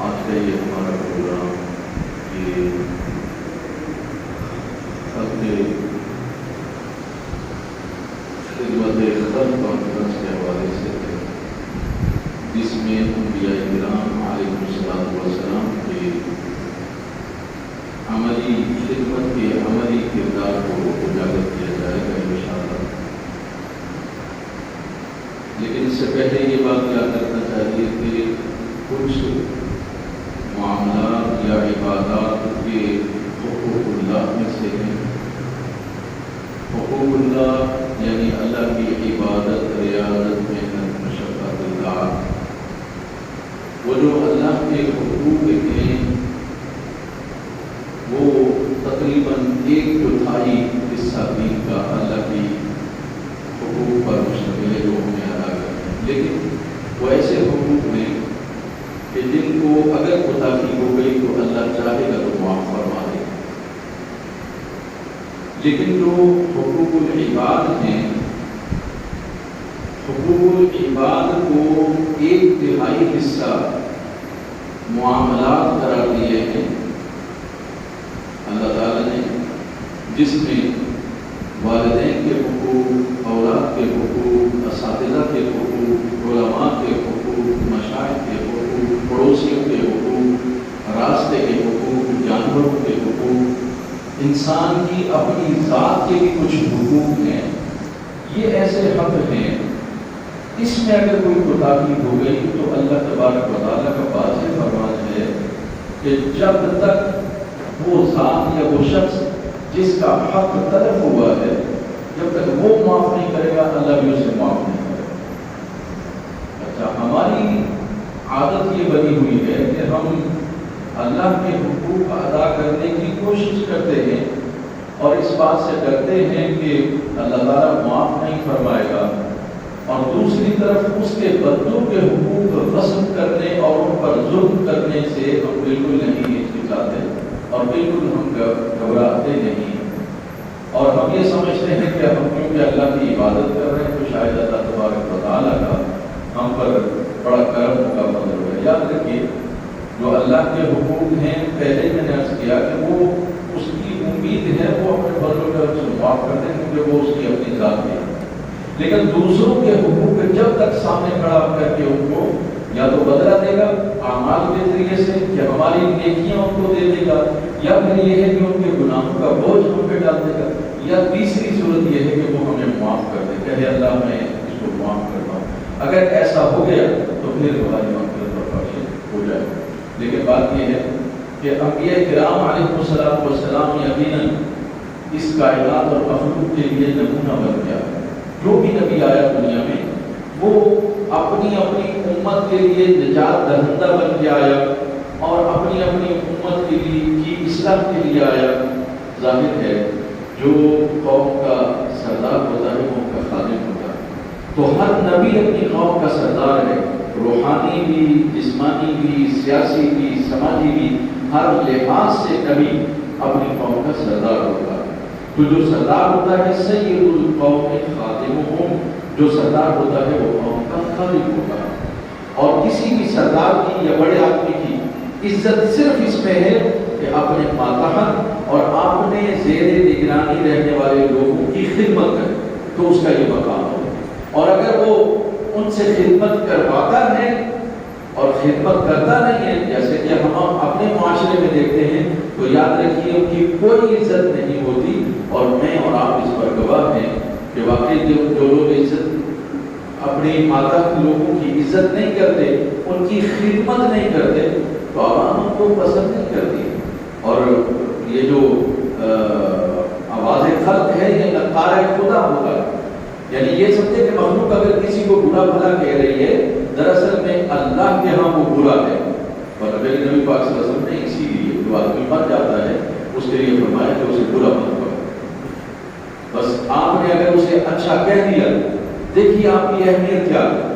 آج کا یہ ہمارا پروگرام یہ خدمت خلق کانفرنس کے حوالے سے ہے، جس میں انبیاء کرام علیہ السلام کے عملی خدمت کے عملی کردار کو اجاگر کیا جائے گا انشاءاللہ۔ لیکن اس سے پہلے یہ بات یاد رکھنا چاہیے کہ کچھ معاملات یا عبادات کے حقوق اللہ میں سے ہیں۔ حقوق اللہ یعنی اللہ کی عبادت، ریاضت، محنت، مشقت، اطاعت، وہ جو اللہ کے حقوق ہیں وہ تقریباً 1/4 حصہ دین کا اللہ کی حقوق پر مشتمل ہے جو ہمیں ادا کرنا ہے۔ لیکن وہ ایسے حقوق ہیں کہ جن کو اگر کوتاہی ہو گئی تو اللہ چاہے گا تو معاف فرما دے گا، لیکن جو حقوق العباد ہیں، حقوق العباد کو 1/3 حصہ معاملات قرار دیے ہیں اللہ تعالیٰ نے، جس میں والدین کے حقوق، اولاد کے حقوق، اساتذہ کے حقوق، علماء کے حقوق، مشائخ کے حقوق، پڑوسیوں کے حقوق، راستے کے حقوق، جانوروں کے حقوق، انسان کی اپنی ذات کے بھی کچھ حقوق ہیں۔ یہ ایسے حق ہیں، اس میں اگر کوئی کوتاہی ہو گئی تو اللہ تبارک و تعالیٰ کا واضح فرمان ہے کہ جب تک وہ ذات یا وہ شخص جس کا حق تلف ہوا ہے، جب تک وہ معاف نہیں کرے گا اللہ بھی اسے معاف نہیں کرے گا۔ اچھا، ہماری عادت یہ بنی ہوئی ہے کہ ہم اللہ کے حقوق ادا کرنے کی کوشش کرتے ہیں اور اس بات سے ڈرتے ہیں کہ اللہ تعالیٰ معاف نہیں فرمائے گا، اور دوسری طرف اس کے بندوں کے حقوق غصب کرنے اور ان پر ظلم کرنے سے ہم بالکل نہیں ہچکچاتے اور بالکل ہم گھبراتے نہیں، اور ہم یہ سمجھتے ہیں کہ ہم کیونکہ اللہ کی عبادت کر رہے ہیں تو شاید اللہ تبارک و تعالیٰ کا ہم پر بڑا کرم کا فضل ہے۔ یاد رکھیے، جو اللہ کے حقوق ہیں، پہلے میں نے عرض کیا کہ وہ اس کی امید ہے وہ اپنے فضل و کرم سے معاف کر دیں کیونکہ وہ اس کی اپنی ذات ہے، لیکن دوسروں کے حقوق جب تک سامنے کھڑا کر کے ان کو یا تو بدلہ دے گا اعمال کے ذریعے سے، یا ہماری نیکیاں ان کو دے دے گا، یا پھر یہ ہے کہ ان کے گناہوں کا بوجھ ہم پہ ڈال دے گا، یا تیسری صورت یہ ہے کہ وہ ہمیں معاف کر دے، کہے اللہ میں اس کو معاف کرتا ہوں۔ اگر ایسا ہو گیا تو پھر ہماری مغفرت اور بخشش ہو جائے گا۔ لیکن بات یہ ہے کہ انبیاء کرام علیہ السلام یقیناً اس کائنات اور مخلوق کے لیے نمونہ بن گیا۔ جو بھی نبی آیا دنیا میں وہ اپنی اپنی امت کے لیے نجات دہندہ بن کے آیا اور اپنی اپنی امت کے لیے کی اصلاح کے لیے آیا۔ ظاہر ہے جو قوم کا سردار ہوتا ہے وہ ان کا خادم ہوتا ہے، تو ہر نبی اپنی قوم کا سردار ہے، روحانی بھی، جسمانی بھی، سیاسی بھی، سماجی بھی، ہر لحاظ سے نبی اپنی قوم کا سردار ہوتا ہے۔ تو جو سردار ہوتا ہے سید القوم خادمہم، جو سردار ہوتا ہے وہ قوم کا خادم ہوتا ہے، اور کسی بھی سردار کی یا بڑے آدمی کی عزت صرف اس میں ہے کہ اپنے ماتحت اور اپنے زیر نگرانی رہنے والے لوگوں کی خدمت کرے تو اس کا یہ مقام ہو، اور اگر وہ ان سے خدمت کرواتا ہے اور خدمت کرتا نہیں ہے، جیسے کہ ہم اپنے معاشرے میں دیکھتے ہیں، تو یاد رکھیے ان کی کوئی عزت نہیں ہوتی، اور میں اور آپ اس پر گواہ ہیں کہ واقعی جو لوگ عزت اپنی ماتحت لوگوں کی عزت نہیں کرتے، ان کی خدمت نہیں کرتے، تو عوام ان کو پسند نہیں کرتی۔ اور یہ جو آواز خلق ہے یہ نقارہ خدا ہوتا ہے، یعنی یہ سمجھے کہ مخلوق اگر کسی کو برا بھلا کہہ رہی ہے دراصل میں اللہ کے ہاں وہ برا ہے، اور نبی پاک صلی اللہ علیہ وسلم نے اسی لیے جو آدمی مر جاتا ہے اس کے لیے فرمایا کہ اسے برا مت کرو، بس آپ نے اگر اسے اچھا کہہ دیا، دیکھیے آپ کی اہمیت کیا ہے۔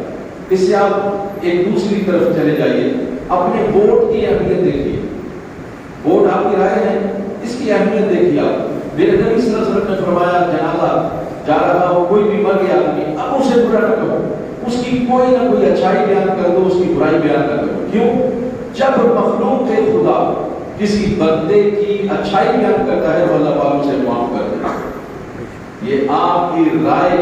اس سے آپ ایک دوسری طرف چلے جائیے، اپنے ووٹ کی اہمیت دیکھیے، ووٹ آپ کی رائے ہے، اس کی اہمیت دیکھیے آپ۔ میرے نبی صلی اللہ علیہ وسلم نے فرمایا جنازہ جا رہا ہو، کوئی بھی مر گیا آدمی، اب اسے برا نہ کہو، اس کی کوئی نہ کوئی اچھائی بیان کر دو، اس کی برائی بیان نہ کرو۔ کیوں؟ جب مخلوق خدا کسی بندے کی اچھائی بیان کرتا ہے تو اللہ پاک اسے معاف کر دیتا ہے۔ یہ آپ کی رائے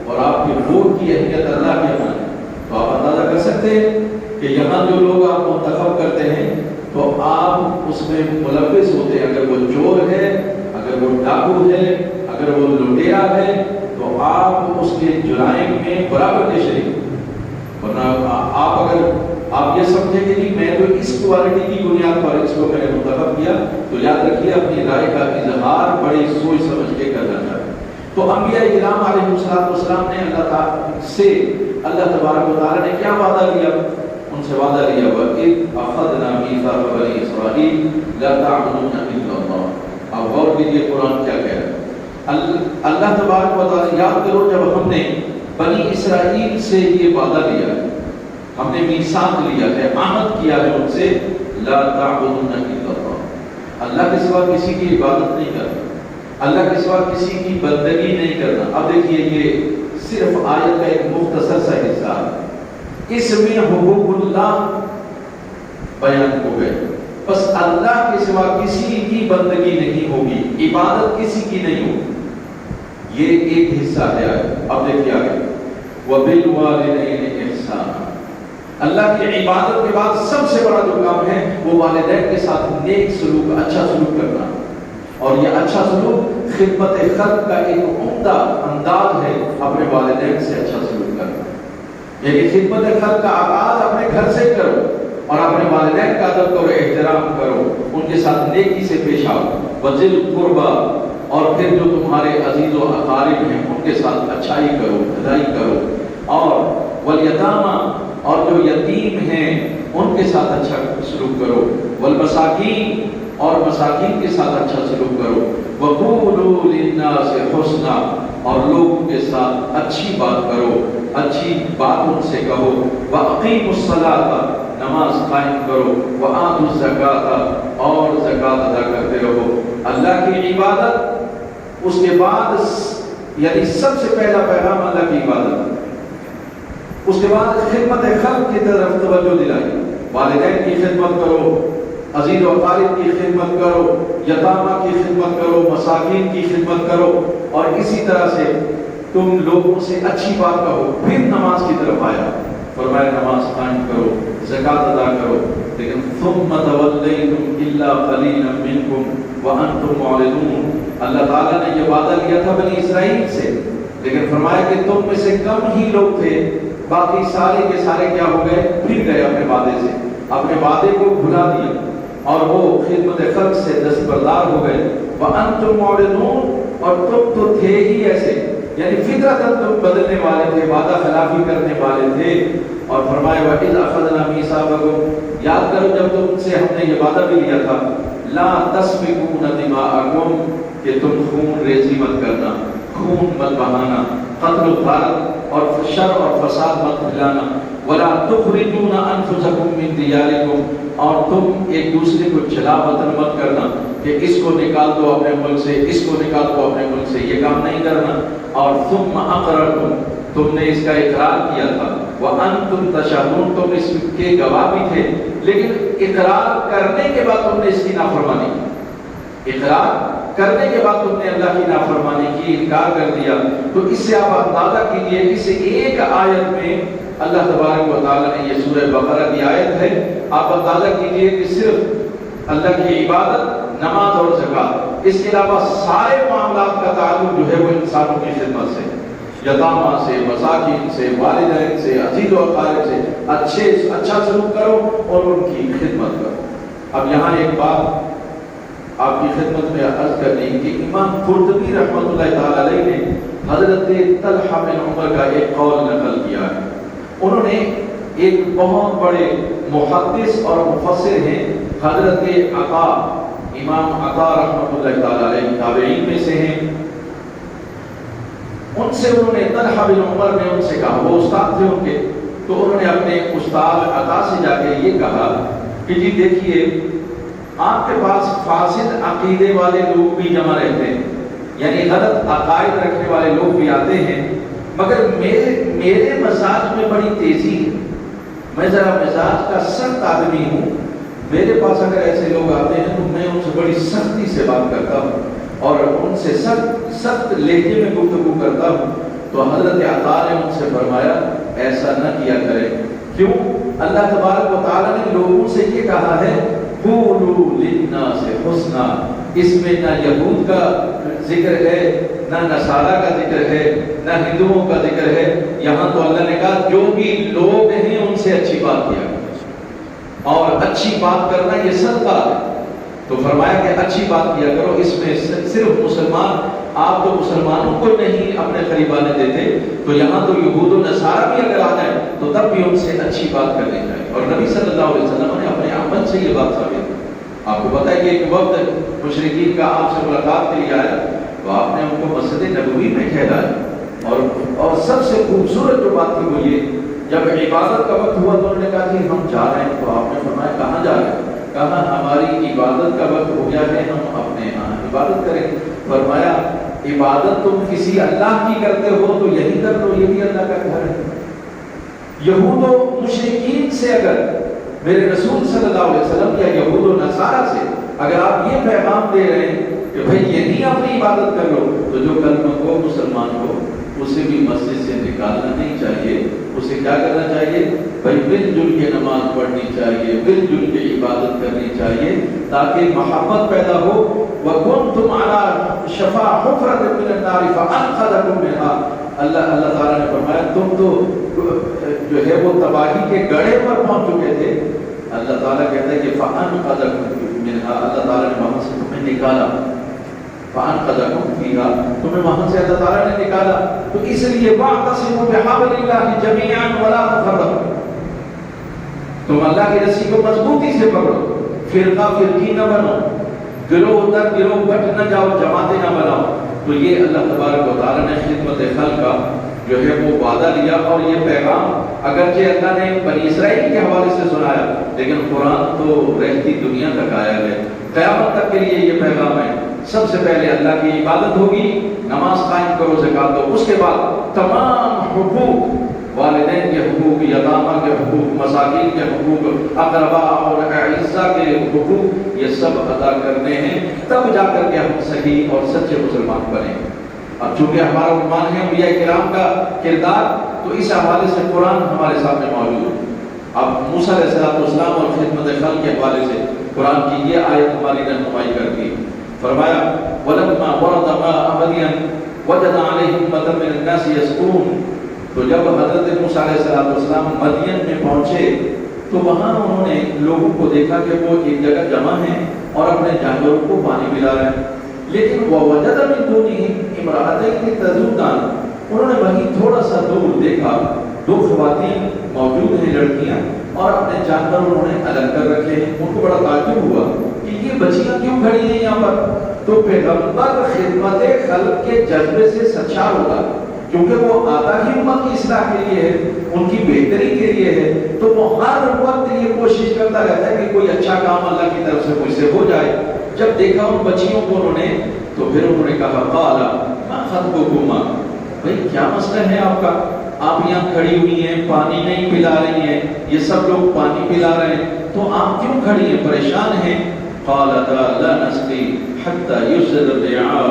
اور آپ کی ووٹ کی اہمیت اللہ کے یہاں ہے۔ تو آپ اندازہ کر سکتے ہیں کہ یہاں جو لوگ آپ منتخب کرتے ہیں تو آپ اس میں ملوث ہوتے ہیں۔ اگر وہ چور ہے، اگر وہ ڈاکو ہے، اگر وہ لٹیرا ہے، تو آپ اس کے جرائم میں برابر کے شریک۔ ورنہ آپ اگر آپ یہ سمجھیں کہ نہیں میں تو اس کوالٹی کی بنیاد پر اس کو میں نے منتخب کیا، تو یاد رکھیے اپنی رائے کا اظہار بڑی سوچ سمجھ کے کرنا چاہیے۔ تو انبیاء کرام علیہ السلام نے اللہ تعالیٰ سے اللہ تبارک و تعالیٰ نے کیا وعدہ لیا؟ ان سے وعدہ لیا وَإِذْ أَخَذْنَا مِيثَاقَ بَنِي إِسْرَائِيلَ لَا تَعْبُدُونَ إِلَّا اللَّهَ۔ اب غور کیجیے قرآن کیا کہہ رہا ہے۔ اللہ تبارک و تعالیٰ، یاد کرو جب ہم نے بنی اسرائیل سے یہ وعدہ لیا ہے، ہم نے میثاق لیا ہے، عہد کیا ہے ان سے، لا تعبدون الا اللہ، اللہ کے سوا کسی کی عبادت نہیں کرنا، اللہ کے سوا کسی کی بندگی نہیں کرنا۔ اب دیکھیے یہ صرف آیت کا ایک مختصر سا حصہ ہے، اس میں حقوق اللہ بیان ہو گئے۔ بس اللہ کے سوا کسی کی بندگی نہیں ہوگی، عبادت کسی کی نہیں ہوگی، یہ ایک حصہ ہے آیت۔ اب دیکھیے آگے وَبِالْوَالِدَيْنِ إِحْسَانًا، اللہ کی عبادت کے بعد سب سے بڑا جو کام ہے وہ والدین کے ساتھ نیک سلوک، اچھا سلوک کرنا، اور یہ اچھا سلوک خدمت خلق کا ایک عمدہ انداز ہے، اپنے والدین سے اچھا سلوک کرنا۔ یعنی خدمت خلق کا آغاز اپنے گھر سے کرو اور اپنے والدین کا ادب کرو، احترام کرو، ان کے ساتھ نیکی سے پیش آؤ، وذل القربا، اور پھر جو تمہارے عزیز و اقارب ہیں ان کے ساتھ اچھائی کرو، بھلائی کرو، اور والیتامى، اور جو یتیم ہیں ان کے ساتھ اچھا سلوک کرو، والمساکین، اور مساکین کے ساتھ اچھا سلوک کرو، وقولوا للناس حسنا، اور لوگوں کے ساتھ اچھی بات کرو، اچھی بات ان سے کہو، واقیموا الصلاۃ، نماز قائم کرو، وآتوا الزکاۃ، اور زکات ادا کرتے رہو۔ اللہ کی عبادت، اس کے بعد یعنی سب سے پہلا پیغام اللہ کی عبادت، اس کے بعد خدمت خلق کی طرف توجہ دلائی، والدین کی خدمت کرو، عزیز و اقارب کی خدمت کرو، یتامہ کی خدمت کرو، مساکین کی خدمت کرو، اور اسی طرح سے تم لوگوں سے اچھی بات کہو۔ پھر نماز کی طرف آیا، فرمایا نماز قائم کرو، زکات ادا کرو، لیکن ثم تولیتم الا قلیلا منکم وانتم معرضون۔ اللہ تعالیٰ نے یہ وعدہ لیا تھا بنی اسرائیل سے، لیکن فرمایا کہ تم میں سے کم ہی لوگ تھے، باقی سارے کے سارے کیا ہو گئے؟ پھر گئے اپنے وعدے سے، اپنے وعدے کو بھلا دیا، اور وہ خدمت خلق سے دستبردار ہو گئے۔ وانتم معرضون، اور تم تو تھے ہی ایسے، یعنی فطرتاً تم بدلنے والے تھے، وعدہ خلافی کرنے والے تھے۔ اور فرمایا وَإِذْ أَخَذْنَا مِيثَاقَكُمْ، یاد کرو جب تم سے ہم نے یہ وعدہ بھی لیا تھا، لا تسفكون دماءكم، کہ تم خون ریزی مت کرنا، خون مت بہانا، قتل و غارت اور شر اور فساد مت پھیلانا، ولا تخرجون انفسکم من دیارکم، اور تم ایک دوسرے کو جلا وطن مت کرنا کہ اس کو نکال دو اپنے ملک سے، اس کو نکال دو اپنے ملک سے، یہ کام نہیں کرنا۔ اور ثم اقررتم، تم نے اس کا اقرار کیا تھا، وانتم تشهدون، تم اس کے گواہ بھی تھے، لیکن اقرار کرنے کے بعد تم نے اس کی نافرمانی کی، اقرار کرنے کے بعد تم نے اللہ کی نافرمانی کی، انکار کر دیا۔ تو اس سے آپ اندازہ کیجئے، اس ایک آیت میں اللہ تبارک و تعالیٰ نے، یہ سورہ بقرہ کی آیت ہے، آپ اندازہ کیجئے کہ صرف اللہ کی عبادت، نماز اور زکات، اس کے علاوہ سارے معاملات کا تعلق جو ہے وہ انسانوں کی خدمت سے، یتامہ سے، مساکین سے، والدین سے، عزیز و اقارب سے اچھا سلوک کرو اور ان کی خدمت کرو۔ اب یہاں ایک بات آپ کی خدمت میں عرض کرنی کہ امام قرطبی رحمۃ اللہ تعالی علیہ نے حضرت طلحہ بن عمر کا ایک قول نقل کیا ہے۔ انہوں نے ایک بہت بڑے محدث اور مفسر ہیں، حضرت عطا، امام عطا رحمۃ اللہ تعالی علیہ تابعین میں سے ہیں، ان سے انہوں نے، طلحہ بن عمر نے ان سے کہا، وہ استاد تھے ان کے، تو انہوں نے اپنے استاد عطا سے جا کے یہ کہا کہ جی دیکھیے آپ کے پاس فاسد عقیدے والے لوگ بھی جمع رہتے ہیں، یعنی غلط عقائد رکھنے والے لوگ بھی آتے ہیں، مگر میرے مزاج میں بڑی تیزی ہے، میں ذرا مزاج کا سخت آدمی ہوں، میرے پاس اگر ایسے لوگ آتے ہیں تو میں ان سے بڑی سختی سے بات کرتا ہوں اور ان سے سخت لہجے میں گفتگو کرتا ہوں. تو حضرت عطا نے ان سے فرمایا ایسا نہ کیا کرے. کیوں؟ اللہ تبارک و تعالیٰ نے لوگوں سے یہ کہا ہے قولوا للناس حسنا. اس میں نہ یہود کا ذکر ہے، نہ نصارہ کا ذکر ہے، نہ ہندوؤں کا ذکر ہے. یہاں تو اللہ نے کہا جو بھی لوگ ہیں ان سے اچھی بات کیا کرو، اور اچھی بات کرنا یہ صدقہ ہے. تو فرمایا کہ اچھی بات کیا کرو. اس میں صرف مسلمان، آپ تو مسلمانوں کو نہیں اپنے قریب آنے دیتے، تو یہاں تو یہود و نصارہ بھی اگر آ جائیں تو تب بھی ان سے اچھی بات کرنی چاہیے. اور نبی صلی اللہ علیہ وسلم نے اپنے عمل سے یہ بات ثابت کی. آپ کو پتہ ہے کہ ایک وقت مشرکین کا آپ سے ملاقات کے لیے آیا تو آپ نے ان کو مسجد نبوی میں ٹھہرایا، اور سب سے خوبصورت جو بات تھی وہ یہ، جب عبادت کا وقت ہوا تو انہوں نے کہا کہ ہم جا رہے ہیں. تو آپ نے فرمایا کہاں جا رہے ہیں؟ کہا ہماری عبادت کا وقت ہو گیا ہے، ہم اپنے ہاں عبادت کریں. فرمایا عبادت تم کسی اللہ کی کرتے ہو تو یہی کر لو، یہ بھی اللہ کا گھر ہے. یہود و مشرکین سے اگر میرے رسول صلی اللہ علیہ وسلم یا یہود و نصارہ سے اگر آپ یہ پیغام دے رہے ہیں کہ بھئی یہی اپنی عبادت کر لو، تو جو کلمہ کو مسلمان کو اسے بھی مسجد سے نکالنا نہیں چاہیے. اسے کیا کرنا چاہیے؟ بھئی مل جل کے نماز پڑھنی چاہیے، مل جل کے عبادت کرنی چاہیے تاکہ محبت پیدا ہو. وَكُنْتُمْ عَلَى شَفَا حُفْرَةٍ مِّنَ النَّارِ فَأَنْقَذَكُم مِّنْهَا. اللہ تعالیٰ نے فرمایا تم تو جو ہے وہ تباہی کے گڑھے پر پہنچ چکے تھے. اللہ تعالیٰ کہتا ہے کہ فَأَنْقَذَكُم مِّنْهَا، اللہ تعالیٰ نے وہاں سے تمہیں نکالا. فَأَنْقَذَكُم فِيهَا، تمہیں وہاں سے اللہ تعالیٰ نے نکالا. تو اس لیے وَاعْتَصِمُوا بِحَبْلِ اللَّهِ جَمِيعًا وَلَا تَفَرَّقُوا. تم اللہ کی رسی کو مضبوطی سے پکڑو، فرقہ فرقی نہ بنو، گروہ در گروہ بٹ نہ جاؤ، جماعتیں نہ بناؤ. تو یہ اللہ تبارک و تعالیٰ نے خدمت خلق کا جو ہے وہ وعدہ لیا. اور یہ پیغام اگرچہ اللہ نے بنی اسرائیل کے حوالے سے سنایا، لیکن قرآن تو رہتی دنیا تک آیا ہے، قیامت تک کے لیے یہ پیغام ہے. سب سے پہلے اللہ کی عبادت ہوگی، نماز قائم کرو، زکات دو. اس کے بعد تمام حقوق، والدین کے حقوق، یتامہ کے حقوق، مساکین کے حقوق، اقربا اور اعزاء کے حقوق، یہ سب ادا کرنے ہیں. تب جا کر کے ہم صحیح اور سچے مسلمان بنیں. اب چونکہ ہمارا عنوان ہے انبیاء کرام کا کردار، تو اس حوالے سے قرآن ہمارے سامنے موجود ہے. اب موسیٰ علیہ السلام اور خدمت خلق کے حوالے سے قرآن کی یہ آیت ہماری رہنمائی کرتی ہے. فرمایا وَلَمَّا وَرَدَ مَاءَ مَدْيَنَ وَجَدَ عَلَيْهِ أُمَّةً مِّنَ النَّاسِ يَسْقُونَ. تو جب حضرت موسیٰ علیہ السلام مدین میں پہنچے تو وہاں انہوں نے لوگوں کو دیکھا کہ وہ ایک جگہ جمع ہیں اور اپنے جانوروں کو پانی پلا رہے ہیں. لیکن وَوَجَدَ مِن دُونِهِمْ امْرَأَتَيْنِ تَذُودَانِ. انہوں نے وہیں تھوڑا سا دور دیکھا دو خواتین موجود ہیں، لڑکیاں، اور اپنے جانور انہوں نے الگ کر رکھے ہیں. ان کو بڑا تعجب ہوا کہ یہ بچیاں کیوں کھڑی ہیں یہاں پر. تو پیغمبر خدمت خلق کے جذبے سے سرشار ہوتا، کیونکہ وہ آتا ہی امت کی اصلاح کے لیے ہے، ان کی بہتری کے لیے ہے. تو وہ ہر وقت یہ کوشش کرتا رہتا ہے کہ کوئی اچھا کام اللہ کی طرف سے مجھ سے ہو جائے. جب دیکھا ان بچیوں کو انہوں نے، تو پھر انہوں نے کہا قال ما خطبکما، بھئی کیا مسئلہ ہے آپ کا؟ آپ یہاں کھڑی ہوئی ہیں، پانی نہیں پلا رہی ہیں، یہ سب لوگ پانی پلا رہے ہیں، تو آپ کیوں کھڑی ہیں، پریشان ہیں؟ قالتا لا نسقی حتی یصدر الرعاء.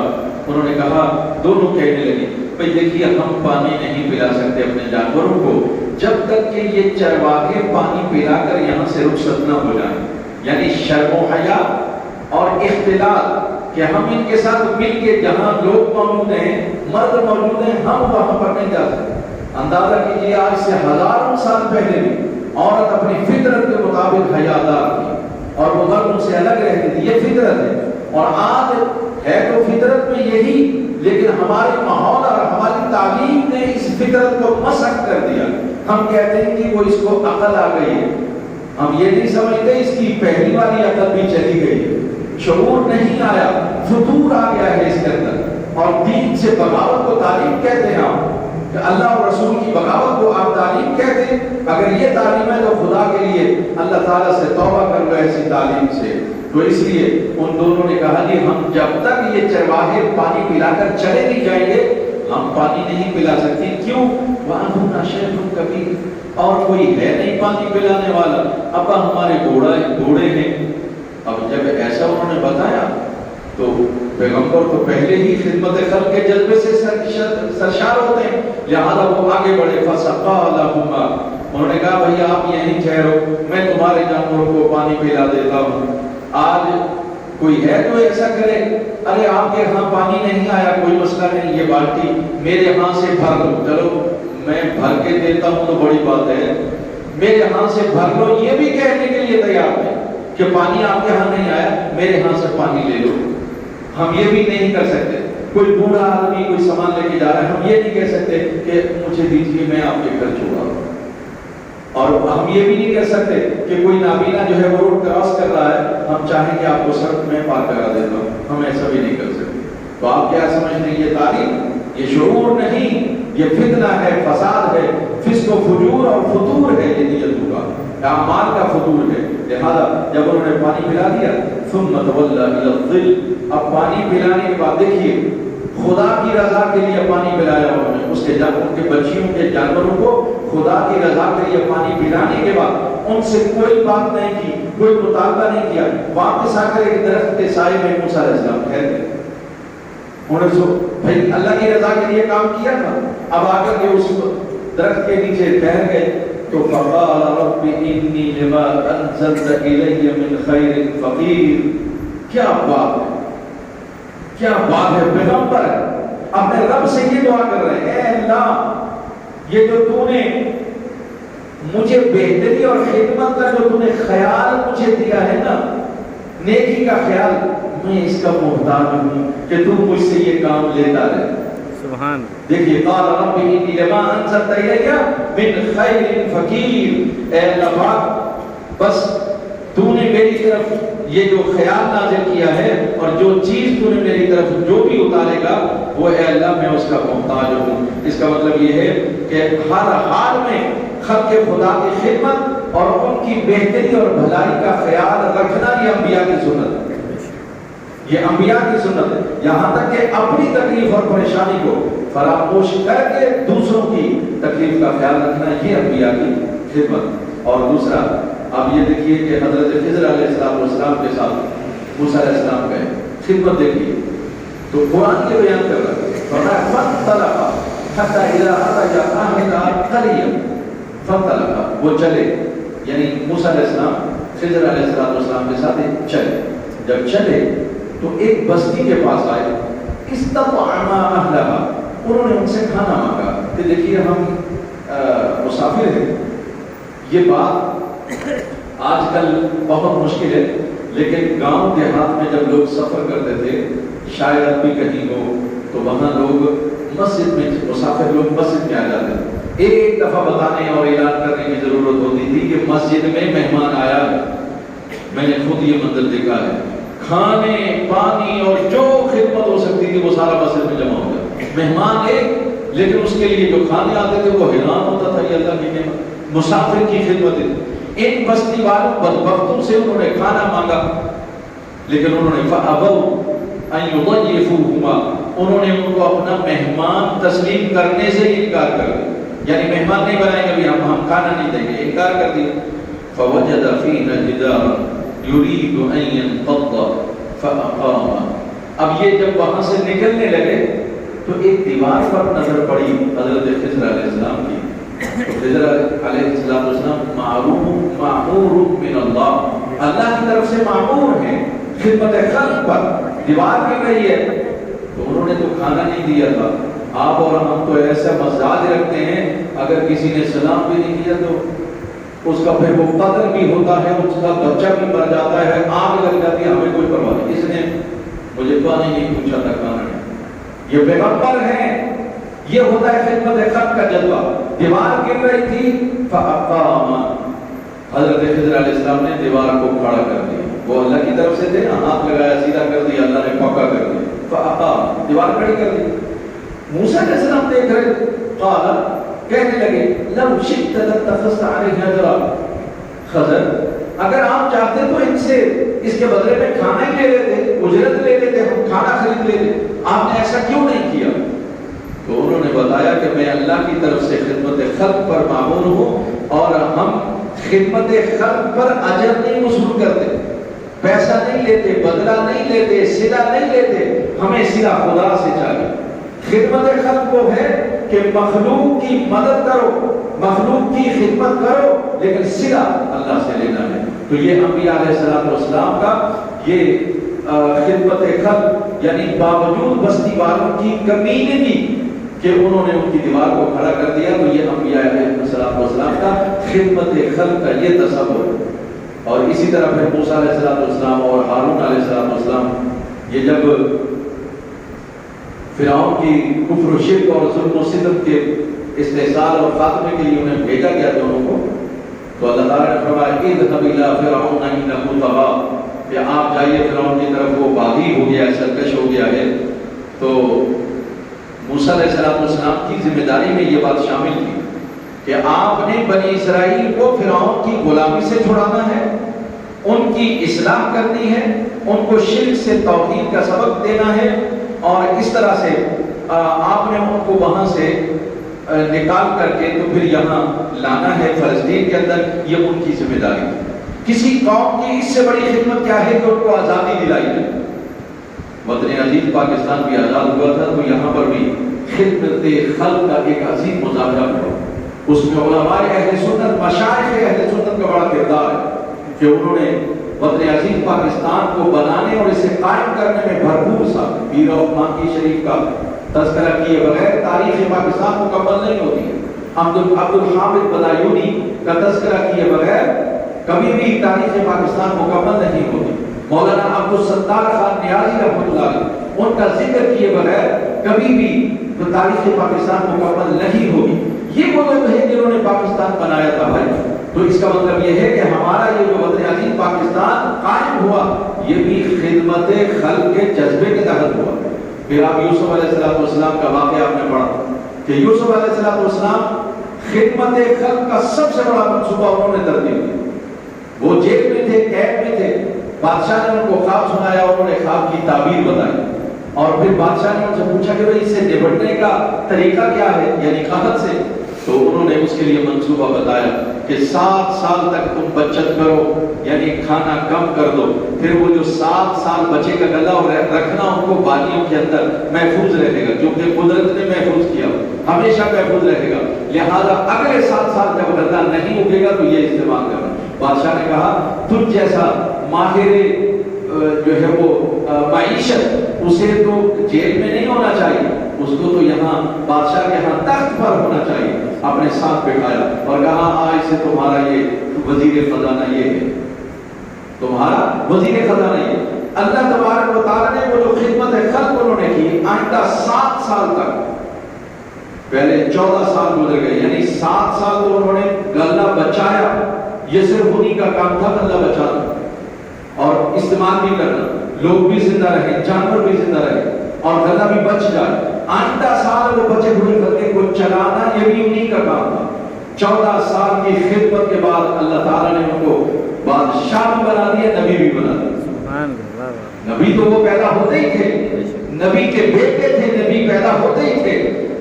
انہوں نے کہا، دونوں کہنے لگے بھئی دیکھیے ہم پانی نہیں پلا سکتے اپنے جانوروں کو جب تک کہ یہ چرواہے پانی پلا کر یہاں سے رخصت نہ ہو جائیں. یعنی شرم و حیا اور اختلاط کہ ہم ان کے ساتھ مل کے جہاں لوگ موجود ہیں، مرد موجود ہیں، ہم وہاں پر نہیں جا سکتے. اندازہ کیجیے آج سے ہزاروں سال پہلے بھی عورت اپنی فطرت کے مطابق حیادار تھی اور وہ مرد ان سے الگ رہتی تھی. یہ فطرت ہے. اور آج ہے تو فطرت میں یہی، لیکن ہمارے ماحول اور ہماری تعلیم نے اس فطرت کو مسخ کر دیا. ہم کہتے ہیں کہ وہ اس کو عقل آ گئی ہے. ہم یہ نہیں سمجھتے اس کی پہلی والی عقل بھی چلی گئی ہے. شعور نہیں آیا، فتور آ گیا ہے اس کے اندر. اور دین سے بغاوت کو تعلیم کہتے ہیں آپ، کہ اللہ اور رسول کی بغاوت کو آپ تعلیم کہتے ہیں. اگر یہ تعلیم ہے تو خدا کے لیے اللہ تعالیٰ سے توبہ کر لو ایسی تعلیم سے. تو اس لیے ان دونوں نے کہا کہ ہم جب تک یہ چرواہے پانی پلا کر چلے نہیں جائیں گے ہم پانی نہیں پلا سکتے. کیوں؟ وَأَنْهُنَّ شَيْخٌ كَبِيرٌ. اور کوئی ہے نہیں پانی پلانے والا، ابا ہمارے گھوڑے ہیں۔ اب جب ایسا انہوں نے بتایا تو پیغمبر تو پہلے ہی خدمت خلق کے جذبے سے سرشار ہوتے ہیں، لہذا وہ آگے بڑھے، فسقا لہما، انہوں نے کہا بھئی آپ یہیں ٹھہرو، میں تمہارے جانوروں کو پانی پلا دیتا ہوں۔ آج کوئی ہے تو ایسا کرے، ارے آپ کے ہاں پانی نہیں آیا، کوئی مسئلہ نہیں، یہ بالٹی میرے ہاں سے بھر لو، چلو میں بھر کے دیتا ہوں تو بڑی بات ہے، میرے ہاں سے بھر لو، یہ بھی کہنے کے لیے تیار ہے کہ پانی آپ کے ہاں نہیں آیا، میرے ہاں سے پانی لے لو۔ ہم یہ بھی نہیں کر سکتے، کوئی بوڑھا آدمی کوئی سامان لے کے جا رہا ہے، ہم یہ نہیں کہہ سکتے کہ مجھے دیجیے میں آپ کے گھر چھوڑا ہوں، اور ہم یہ بھی نہیں کہہ سکتے کہ کوئی نابینا جو ہے وہ روڈ کراس کر رہا ہے، ہم چاہیں کہ آپ کو سڑک میں پار کرا دیتا ہوں، ہم ایسا بھی نہیں کر سکتے۔ تو آپ کیا سمجھ رہے ہیں، یہ تعلیم، یہ شعور نہیں، یہ فتنہ ہے، فساد ہے، فسق و فجور اور فطور ہے، یہ نیتوں کا، اعمال کا فطور ہے۔ لہذا جب انہوں نے پانی پلا دیا، ثم تولى الى الظل، اب پانی پلانے کے بعد دیکھیے خدا کی رضا کے لیے پانی پلایا انہوں نے، اس کے ان کے بچیوں کے جانوروں کو خدا کی رضا کے لیے پانی پلانے کے بعد ان سے کوئی بات نہیں کی، کوئی مطالبہ نہیں کیا، واپس آ کر ایک درخت کے سائے میں موسیٰ علیہ السلام ٹھہر گئے۔ انہوں نے بھائی اللہ کی رضا کے لیے کام کیا تھا، اب آ کر کے اس درخت کے نیچے ٹھہر گئے تو فقال رب انی لما انزلت الی من خیر فقیر۔ کیا بات ہے، کیا بات ہے، پیغمبر اپنے رب سے یہ دعا کر رہے ہیں، اے اللہ یہ جو تو نے مجھے بہتری اور خدمت کا جو تو نے خیال مجھے دیا ہے نا، نیکی کا خیال، میں اس کا محتاج ہوں کہ تو مجھ سے یہ کام لیتا رہے۔ سبحان۔ دیکھیے قال رب انی لما انزلت الی من خیر فقیر، اے اللہ پاک بس تو نے میری طرف یہ جو خیال نازل کیا ہے اور جو چیز تو نے میری طرف جو بھی اتارے گا وہ اے اللہ میں اس کا محتاج ہوں۔ اس کا مطلب یہ ہے کہ ہر حال میں خلق خدا کی خدمت اور ان کی بہتری اور بھلائی کا خیال رکھنا یہ انبیاء کی سنت ہے، یہ انبیاء کی سنت ہے، یہاں تک کہ اپنی تکلیف اور پریشانی کو فراموش کر کے دوسروں کی تکلیف کا خیال رکھنا یہ انبیاء کی خدمت۔ اور دوسرا اب یہ دیکھیے کہ حضرت خضر علیہ السلام کے ساتھ موسیٰ علیہ السلام گئے، خدمت دیکھیے تو قرآن کے بیان کر رہا ہے، فَانْطَلَقَا حَتَّى إِذَا أَتَيَا أَهْلَ قَرْيَةً فَانْطَلَقَا، وہ چلے، یعنی موسیٰ علیہ السلام خضر علیہ السلام کے ساتھ چلے، جب چلے تو ایک بستی کے پاس آئے، اسْتَطْعَمَا أَهْلَهَا، انہوں نے ان سے کھانا مانگا کہ دیکھیے ہم مسافر ہیں۔ یہ بات آج کل بہت مشکل ہے، لیکن گاؤں دیہات میں جب لوگ سفر کرتے تھے، شاید اب بھی کہیں ہو تو وہاں لوگ مسجد میں، مسافر لوگ مسجد میں آ جاتے تھے، ایک دفعہ بتانے اور اعلان کرنے کی ضرورت ہوتی تھی کہ مسجد میں مہمان آیا ہے۔ میں نے خود یہ منظر دیکھا ہے، کھانے پانی اور جو خدمت ہو سکتی تھی وہ سارا مسجد میں جمع ہو گیا، مہمان ایک، لیکن اس کے لیے جو کھانے آتے تھے وہ حیران ہوتا تھا، یہ اللہ کی نعمت، مسافر کی خدمت ہے۔ ان بستی والوں بدبختوں سے انہوں نے کھانا مانگا، لیکن انہوں نے فَأَبَوْا أَن يُضَيِّفُوهُمَا، انہوں نے ان کو اپنا مہمان تسلیم کرنے سے انکار کر دیا، یعنی مہمان نہیں بنائیں گے، ہم کھانا نہیں دیں گے، انکار کر دیا۔ فَوَجَدَ فِيهَا جِدَارًا يُرِيدُ أَن يَنقَضَّ فَأَقَامَ، اب یہ جب وہاں سے نکلنے لگے تو ایک دیوار پر نظر پڑی حضرت خضر علیہ السلام کی، تو خضر علیہ السلام معمور من اللہ، اللہ کی طرف سے معمور ہیں خدمت خلق پر، دیوار گر رہی ہے، تو انہوں نے تو کھانا نہیں دیا تھا۔ آپ اور ہم تو ایسا مزاج رکھتے ہیں، اگر کسی نے سلام بھی نہیں کیا تو اس کا پھر وہ قتل بھی ہوتا ہے، اس کا بچہ بھی مر جاتا ہے، آگ لگ جاتی ہے، ہمیں کوئی پرواہ نہیں، اس نے مجھے پانی نہیں پوچھا تھا، کھانا نہیں۔ یہ پیغمبر ہیں، یہ ہوتا ہے خدمت خلق کا جذبہ۔ دیوار گر رہی تھی، فَأَقَامَ، حضرت خضر علیہ السلام نے دیوار کو کھڑا کر دیا، وہ اللہ کی طرف سے تھے، ہاتھ لگایا سیدھا کر دیا، اللہ نے پکا کر دیا، فَأَقَامَ، دیوار کھڑی کر دی۔ موسیٰ علیہ السلام دیکھ رہے، قال، کہنے لگے لَوْ شِئْتَ لَاتَّخَذْتَ عَلَيْهِ أَجْرًا، خضر اگر آپ چاہتے تو ان سے اس کے بدلے میں کھانا ہی لے لیتے، اجرت لے لیتے، ہم کھانا خرید لیتے، آپ نے ایسا کیوں نہیں کیا؟ تو انہوں نے بتایا کہ میں اللہ کی طرف سے خدمت خلق پر مامور ہوں، اور ہم خدمت خلق پر اجر نہیں وصول کرتے، پیسہ نہیں لیتے، بدلہ نہیں لیتے، صلہ نہیں لیتے، ہمیں صلہ خدا سے چاہیے۔ خدمت خلق وہ ہے کہ مخلوق کی مدد کرو، مخلوق کی خدمت کرو، لیکن صلہ اللہ سے لینا ہے۔ تو یہ انبیاء علیہ السلام کا یہ خدمت خلق، یعنی باوجود بستی والوں کی کمینگی کہ انہوں نے ان کی دیوار کو کھڑا کر دیا، تو یہ انبیاء علیہ السلام کا خدمت خلق کا یہ تصور ہے۔ اور اسی طرح پھر موسیٰ علیہ السلام اور ہارون علیہ السلام، یہ جب فرعون کی کفر و شرک اور ظلم و ستم کے استحصال اور خاتمے کے لیے انہیں بھیجا گیا دونوں کو، تو اللہ تعالیٰ نے فرمایا اذهب إلى فرعون إنه طغى، کہ آپ جائیے فرعون کی طرف، وہ باغی ہو گیا ہے، سرکش ہو گیا ہے۔ تو موسیٰ علیہ السلام کی ذمہ داری میں یہ بات شامل تھی کہ آپ نے بنی اسرائیل کو فرعون کی غلامی سے چھڑانا ہے، ان کی اصلاح کرنی ہے، ان کو شرک سے توحید کا سبق دینا ہے، اور اس طرح سے آپ نے ان کو وہاں سے نکال کر کے تو پھر یہاں لانا ہے فلسطین کے اندر۔ یہ ان کی ذمہ داری ہے۔ کسی قوم کی اس سے بڑی خدمت کیا ہے کہ ان کو آزادی دلائی ہے۔ وطن عزیز پاکستان بھی آزاد ہوا تھا، تو یہاں پر بھی خدمت خلق کا ایک عظیم مظاہرہ ہوا۔ اس میں علماء اہل سنت، مشائخ اہل سنت کا بڑا کردار ہے کہ انہوں نے وطن عزیز پاکستان کو بنانے اور اسے قائم کرنے میں بھرپور ساتھ۔ پیر عثمان کی شریف کا تذکرہ کیے بغیر تاریخ پاکستان مکمل نہیں ہوتی ہے۔ عبد الحامد بلایونی کا تذکرہ کیے بغیر کبھی بھی تاریخ پاکستان مکمل نہیں ہوتی۔ مولانا عبدالستار خان نیازی رحمۃ اللہ علیہ، ان کا ذکر کیے بغیر کبھی بھی تاریخ پاکستان مکمل نہیں ہوگی۔ یہ وہ لوگ ہیں جنہوں نے پاکستان بنایا تھا بھائی۔ تو اس کا مطلب یہ ہے کہ ہمارا یہ جو وطن عزیز پاکستان قائم ہوا، یہ بھی خدمت خلق کے جذبے کے تحت ہوا۔ پھر آپ یوسف علیہ السلام کا واقعہ آپ نے پڑھا کہ یوسف علیہ السلام خدمت خلق کا سب سے بڑا منصوبہ انہوں نے ترتیب دیا۔ وہ جیل میں تھے، قید میں تھے، بادشاہ نے ان کو خواب سنایا، انہوں نے خواب کی تعبیر بتائی، اور پھر بادشاہ نے ان سے پوچھا کہ بھئی اس سے نپٹنے کا طریقہ کیا ہے، یعنی قحط سے۔ تو انہوں نے اس کے لیے منصوبہ بتایا کہ 7 سال تک تم بچت کرو، یعنی کھانا کم کر دو، پھر وہ جو 7 سال بچے کا غلہ رکھنا ان کو بالیوں کے اندر محفوظ رہے گا، کیونکہ قدرت نے محفوظ کیا، ہمیشہ محفوظ رہے گا، لہذا اگلے 7 سال جب غلہ نہیں اگے گا تو یہ استعمال کرنا۔ بادشاہ نے کہا تجھ جیسا ماہر جو ہے وہ معیشت، اسے تو جیل میں نہیں ہونا چاہیے، اس کو تو یہاں بادشاہ کے ہاں تخت پر ہونا چاہیے۔ اپنے ساتھ بٹھایا اور کہا آج سے تمہارا یہ وزیر خزانہ یہ ہے، تمہارا وزیر خزانہ یہ۔ اللہ تبارک و تعالیٰ نے وہ جو خدمت خلق انہوں نے کی، آئندہ 7 سال تک، پہلے 14 سال گزر گئے، یعنی 7 سال تو انہوں نے غلہ بچایا۔ یہ صرف انہی کا کام تھا غلہ بچانا اور استعمال بھی کرنا، لوگ بھی زندہ رہے، جانور بھی زندہ رہے اور غلہ بھی بچ جائے۔ آئندہ سال وہ بچے ہوئے غلے کو چلانا یہ بھی انہی کا کام تھا۔ 14 سال کی خدمت کے بعد اللہ تعالیٰ نے ان کو بادشاہ بھی بنا دیا، نبی بھی بنا دیا۔ نبی تو وہ پیدا ہوتے ہی تھے، نبی کے بیٹے تھے، نبی پیدا ہوتے ہی تھے،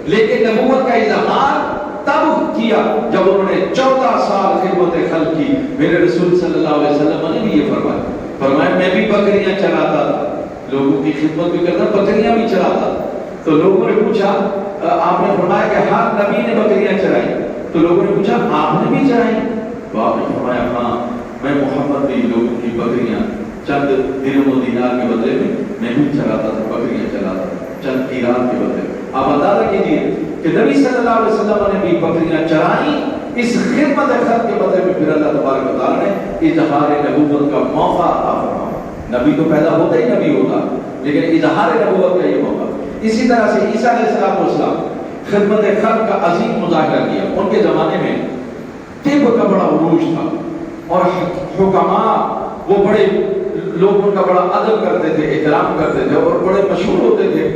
لیکن نبوت کا اظہار تب کیا جب انہوں نے 14 سال خدمت خلق کی۔ میرے رسول صلی اللہ علیہ وسلم نے بھی یہ فرمایا میں بھی بکریاں چلاتا تھا، لوگوں کی خدمت بھی کرتا، بکریاں بھی چلاتا تھا۔ تو لوگوں نے پوچھا، آپ نے فرمایا کہ ہر نبی نے بکریاں چرائی، تو لوگوں نے پوچھا آپ نے بھی چرائی؟ تو آپ نے فرمایا ہاں، میں محمد بھی لوگوں کی بکریاں چند درہم و دینار کے بدلے میں بھی چلاتا تھا، بکریاں چلاتا تھا چند دیرار کے بدلے میں۔ آپ اندازہ کیجیے کہ نبی صلی اللہ علیہ وسلم نے بھی بکریاں چرائیں اس خدمت خلق کے بدلے میں۔ پھر اللہ تبارک و تعالیٰ نے اظہار نبوت کا موقع عطا فرمایا۔ نبی تو پیدا ہوتا ہی نبی ہوتا، لیکن اظہار نبوت کا یہ موقع۔ اسی طرح سے عیسیٰ علیہ السلام خدمت خلق کا عظیم مظاہرہ کیا۔ ان کے زمانے میں طب کا بڑا عروج تھا اور حکماء وہ بڑے لوگ ان کا بڑا ادب کرتے تھے، احترام کرتے تھے اور بڑے مشہور ہوتے تھے۔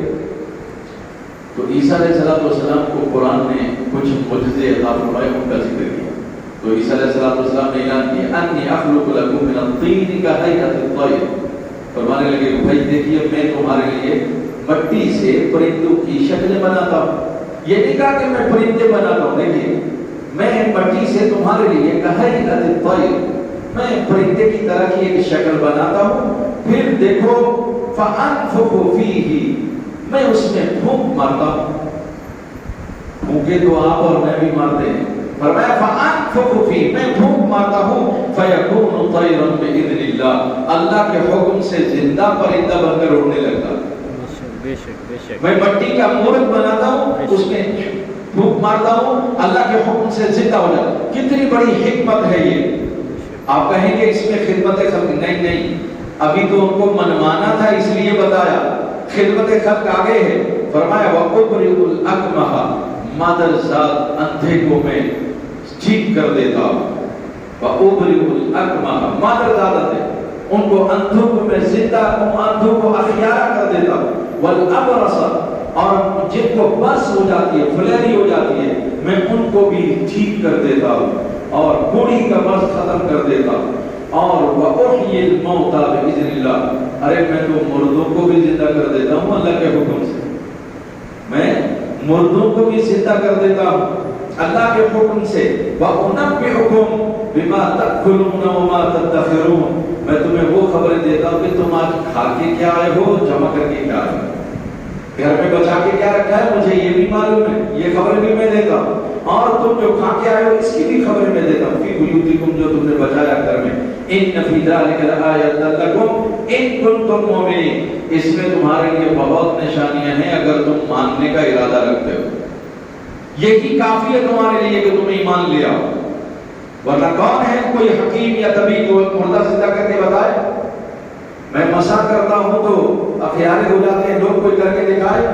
تو عیسیٰ علیہ السلام کو قرآن نے کچھ معجزے عطا فرمائے، ان کا ذکر کیا۔ تو عیسیٰ علیہ السلام نے اعلان کیا انی اخلق لکم من الطین کہیئۃ الطیر، فرمانے لگے بھائی دیکھیے میں تمہارے لیے مٹی سے پرندوں کی شکلیں بناتا ہوں۔ یہ نہیں کہا کہ میں پرندے بناتا ہوں. دیکھیے میں مٹی سے تمہارے لیے کہیئۃ الطیر، میں پرندے کی طرح کی ایک شکل بناتا ہوں، پھر دیکھو فانفخ فیہ، میں اس میں پھونک مارتا ہوں. پھونکے تو آپ اور میں بھی مارتے ہیں. فرمایا فانفخ فیہ، میں پھونک مارتا ہوں، فیکون طیرا باذن اللہ، اللہ کے حکم سے زندہ پرندہ بن کر اڑنے لگتا. بے شک بے شک. میں مٹی کا مورت بناتا ہوں، اس میں پھونک مارتا ہوں، اللہ کے حکم سے زندہ ہو جاتا. کتنی بڑی حکمت ہے یہ. آپ کہیں گے اس میں خدمت خلق، نہیں، ابھی تو ان کو منوانا تھا اس لیے بتایا. خدمت خلق آگے ہے. فرمایا وَأُبْرِئُ الْأَكْمَحَ، مادرزاد اندھے کو میں ٹھیک کر دیتا ہوں. وَأُبْرِئُ الْأَكْمَحَ، مادرزاد اندھے، ان کو اندھوں کو میں زندہ، اندھوں کو اخیارہ کر دیتا ہوں. وَالْأَبْرَصَ، اور جن کو برس ہو جاتی ہے، پھلیری ہو جاتی ہے، میں ان کو بھی ٹھیک کر دیتا ہوں اور بوڑھی کا مرض ختم کر دیتا ہوں. اور وَأُحْيِي الْمَوْتَى بِإِذْنِ اللَّهِ، ارے میں تو مردوں کو بھی زندہ کر دیتا ہوں اللہ کے حکم سے. میں مردوں کو بھی زندہ کر دیتا ہوں اللہ کے حکم سے. وَأُنَبِّئُكُم بِمَا تَأْكُلُونَ وَمَا تَدَّخِرُونَ، میں تمہیں وہ خبریں دیتا ہوں کہ تم آج کھا کے کیا آئے ہو، جمع کر کے کیا آئے ہو، گھر میں بچا کے کیا رکھا ہے مجھے یہ بھی معلوم ہے، یہ خبر بھی میں دیتا ہوں. اور تم جو کھا کے آئے ہو اس کی بھی خبر میں دیتا ہوں. فی بیوتکم، جو تم نے بچایا گھر میں. ان فی ذلک لآیۃ لکم ان کنتم مؤمنین، اس میں تمہارے لیے بہت نشانیاں ہیں اگر تم ماننے کا ارادہ رکھتے ہو. یہی کافی ہے تمہارے لیے کہ تم ایمان لے آؤ. ورنہ کون ہے کوئی حکیم یا طبیب جو مردہ زندہ کر کے بتائے؟ میں مسا کرتا ہوں تو اخیارے ہو جاتے ہیں لوگ، کوئی کر کے دکھائے.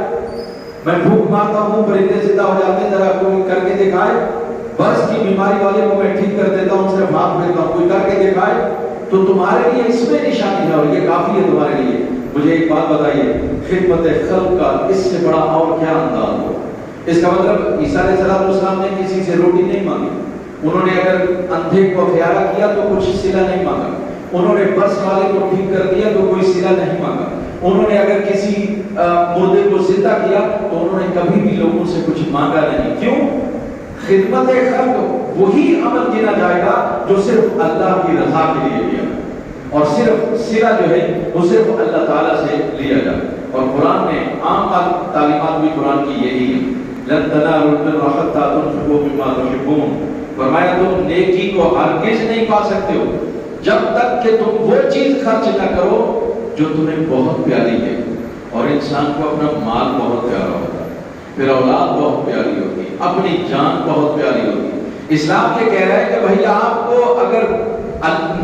میں بھوک مارتا ہوں پرندے زندہ ہو جاتے ہیں، ذرا کوئی کر کے دکھائے. برس کی بیماری والے کو میں ٹھیک کر دیتا ہوں، صرف ہاتھ پھیرتا ہوں، کوئی کر کے دکھائے. تو تمہارے لیے اس میں نشانی ہے اور یہ کافی ہے تمہارے لیے. مجھے ایک بات بتائیے، خدمت خلق کا اس سے بڑا اور کیا انداز ہو؟ اس کا مطلب عیسیٰ علیہ السلام نے کسی سے روٹی نہیں مانگی. انہوں نے اگر اندھے کو اخیارہ کیا تو کچھ صلہ نہیں مانگا. انہوں نے برس والے کو ٹھیک کر دیا تو کوئی صلہ نہیں مانگا. انہوں نے اگر کسی مردے کو زندہ کیا تو انہوں نے کبھی بھی لوگوں سے کچھ مانگا نہیں. کیوں؟ خدمت خلق وہی عمل گنا جائے گا جو صرف اللہ کی رضا کے لیے کیا، اور صرف صلہ جو ہے وہ صرف اللہ تعالیٰ سے لیا جائے. اور قرآن نے عام تعلیمات بھی قرآن کی یہی ہے. لن تنالوا البر حتى تنفقوا مما تحبون، فرمایا تم نیکی کو ہرگز نہیں پا سکتے ہو جب تک کہ تم وہ چیز خرچ نہ کرو جو تمہیں بہت پیاری ہے. اور انسان کو اپنا مال بہت پیارا ہوتا ہے، پھر اولاد بہت پیاری ہوتی ہے، اپنی جان بہت پیاری ہوتی ہے. اسلام یہ کہہ رہا ہے کہ بھئی آپ کو اگر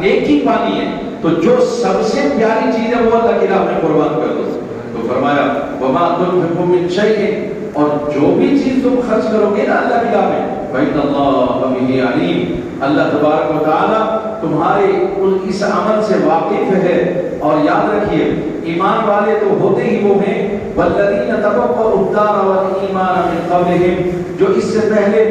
نیکی پانی ہے تو جو سب سے پیاری چیز ہے وہ اللہ کی راہ میں قربان کر دو. تو فرمایا وما تنفقوا من شیء، اور جو بھی چیز تم خرچ کرو گے نا اللہ کی راہ میں، فإن اللہ بہ علیم، اللہ تبارک و تعالی تمہارے اس عمل سے واقف ہے. اور یاد رکھیے ایمان والے تو ہوتے ہی وہ ہیں والذین تبوأوا الدار والایمان من قبلہم، جو اس سے پہلے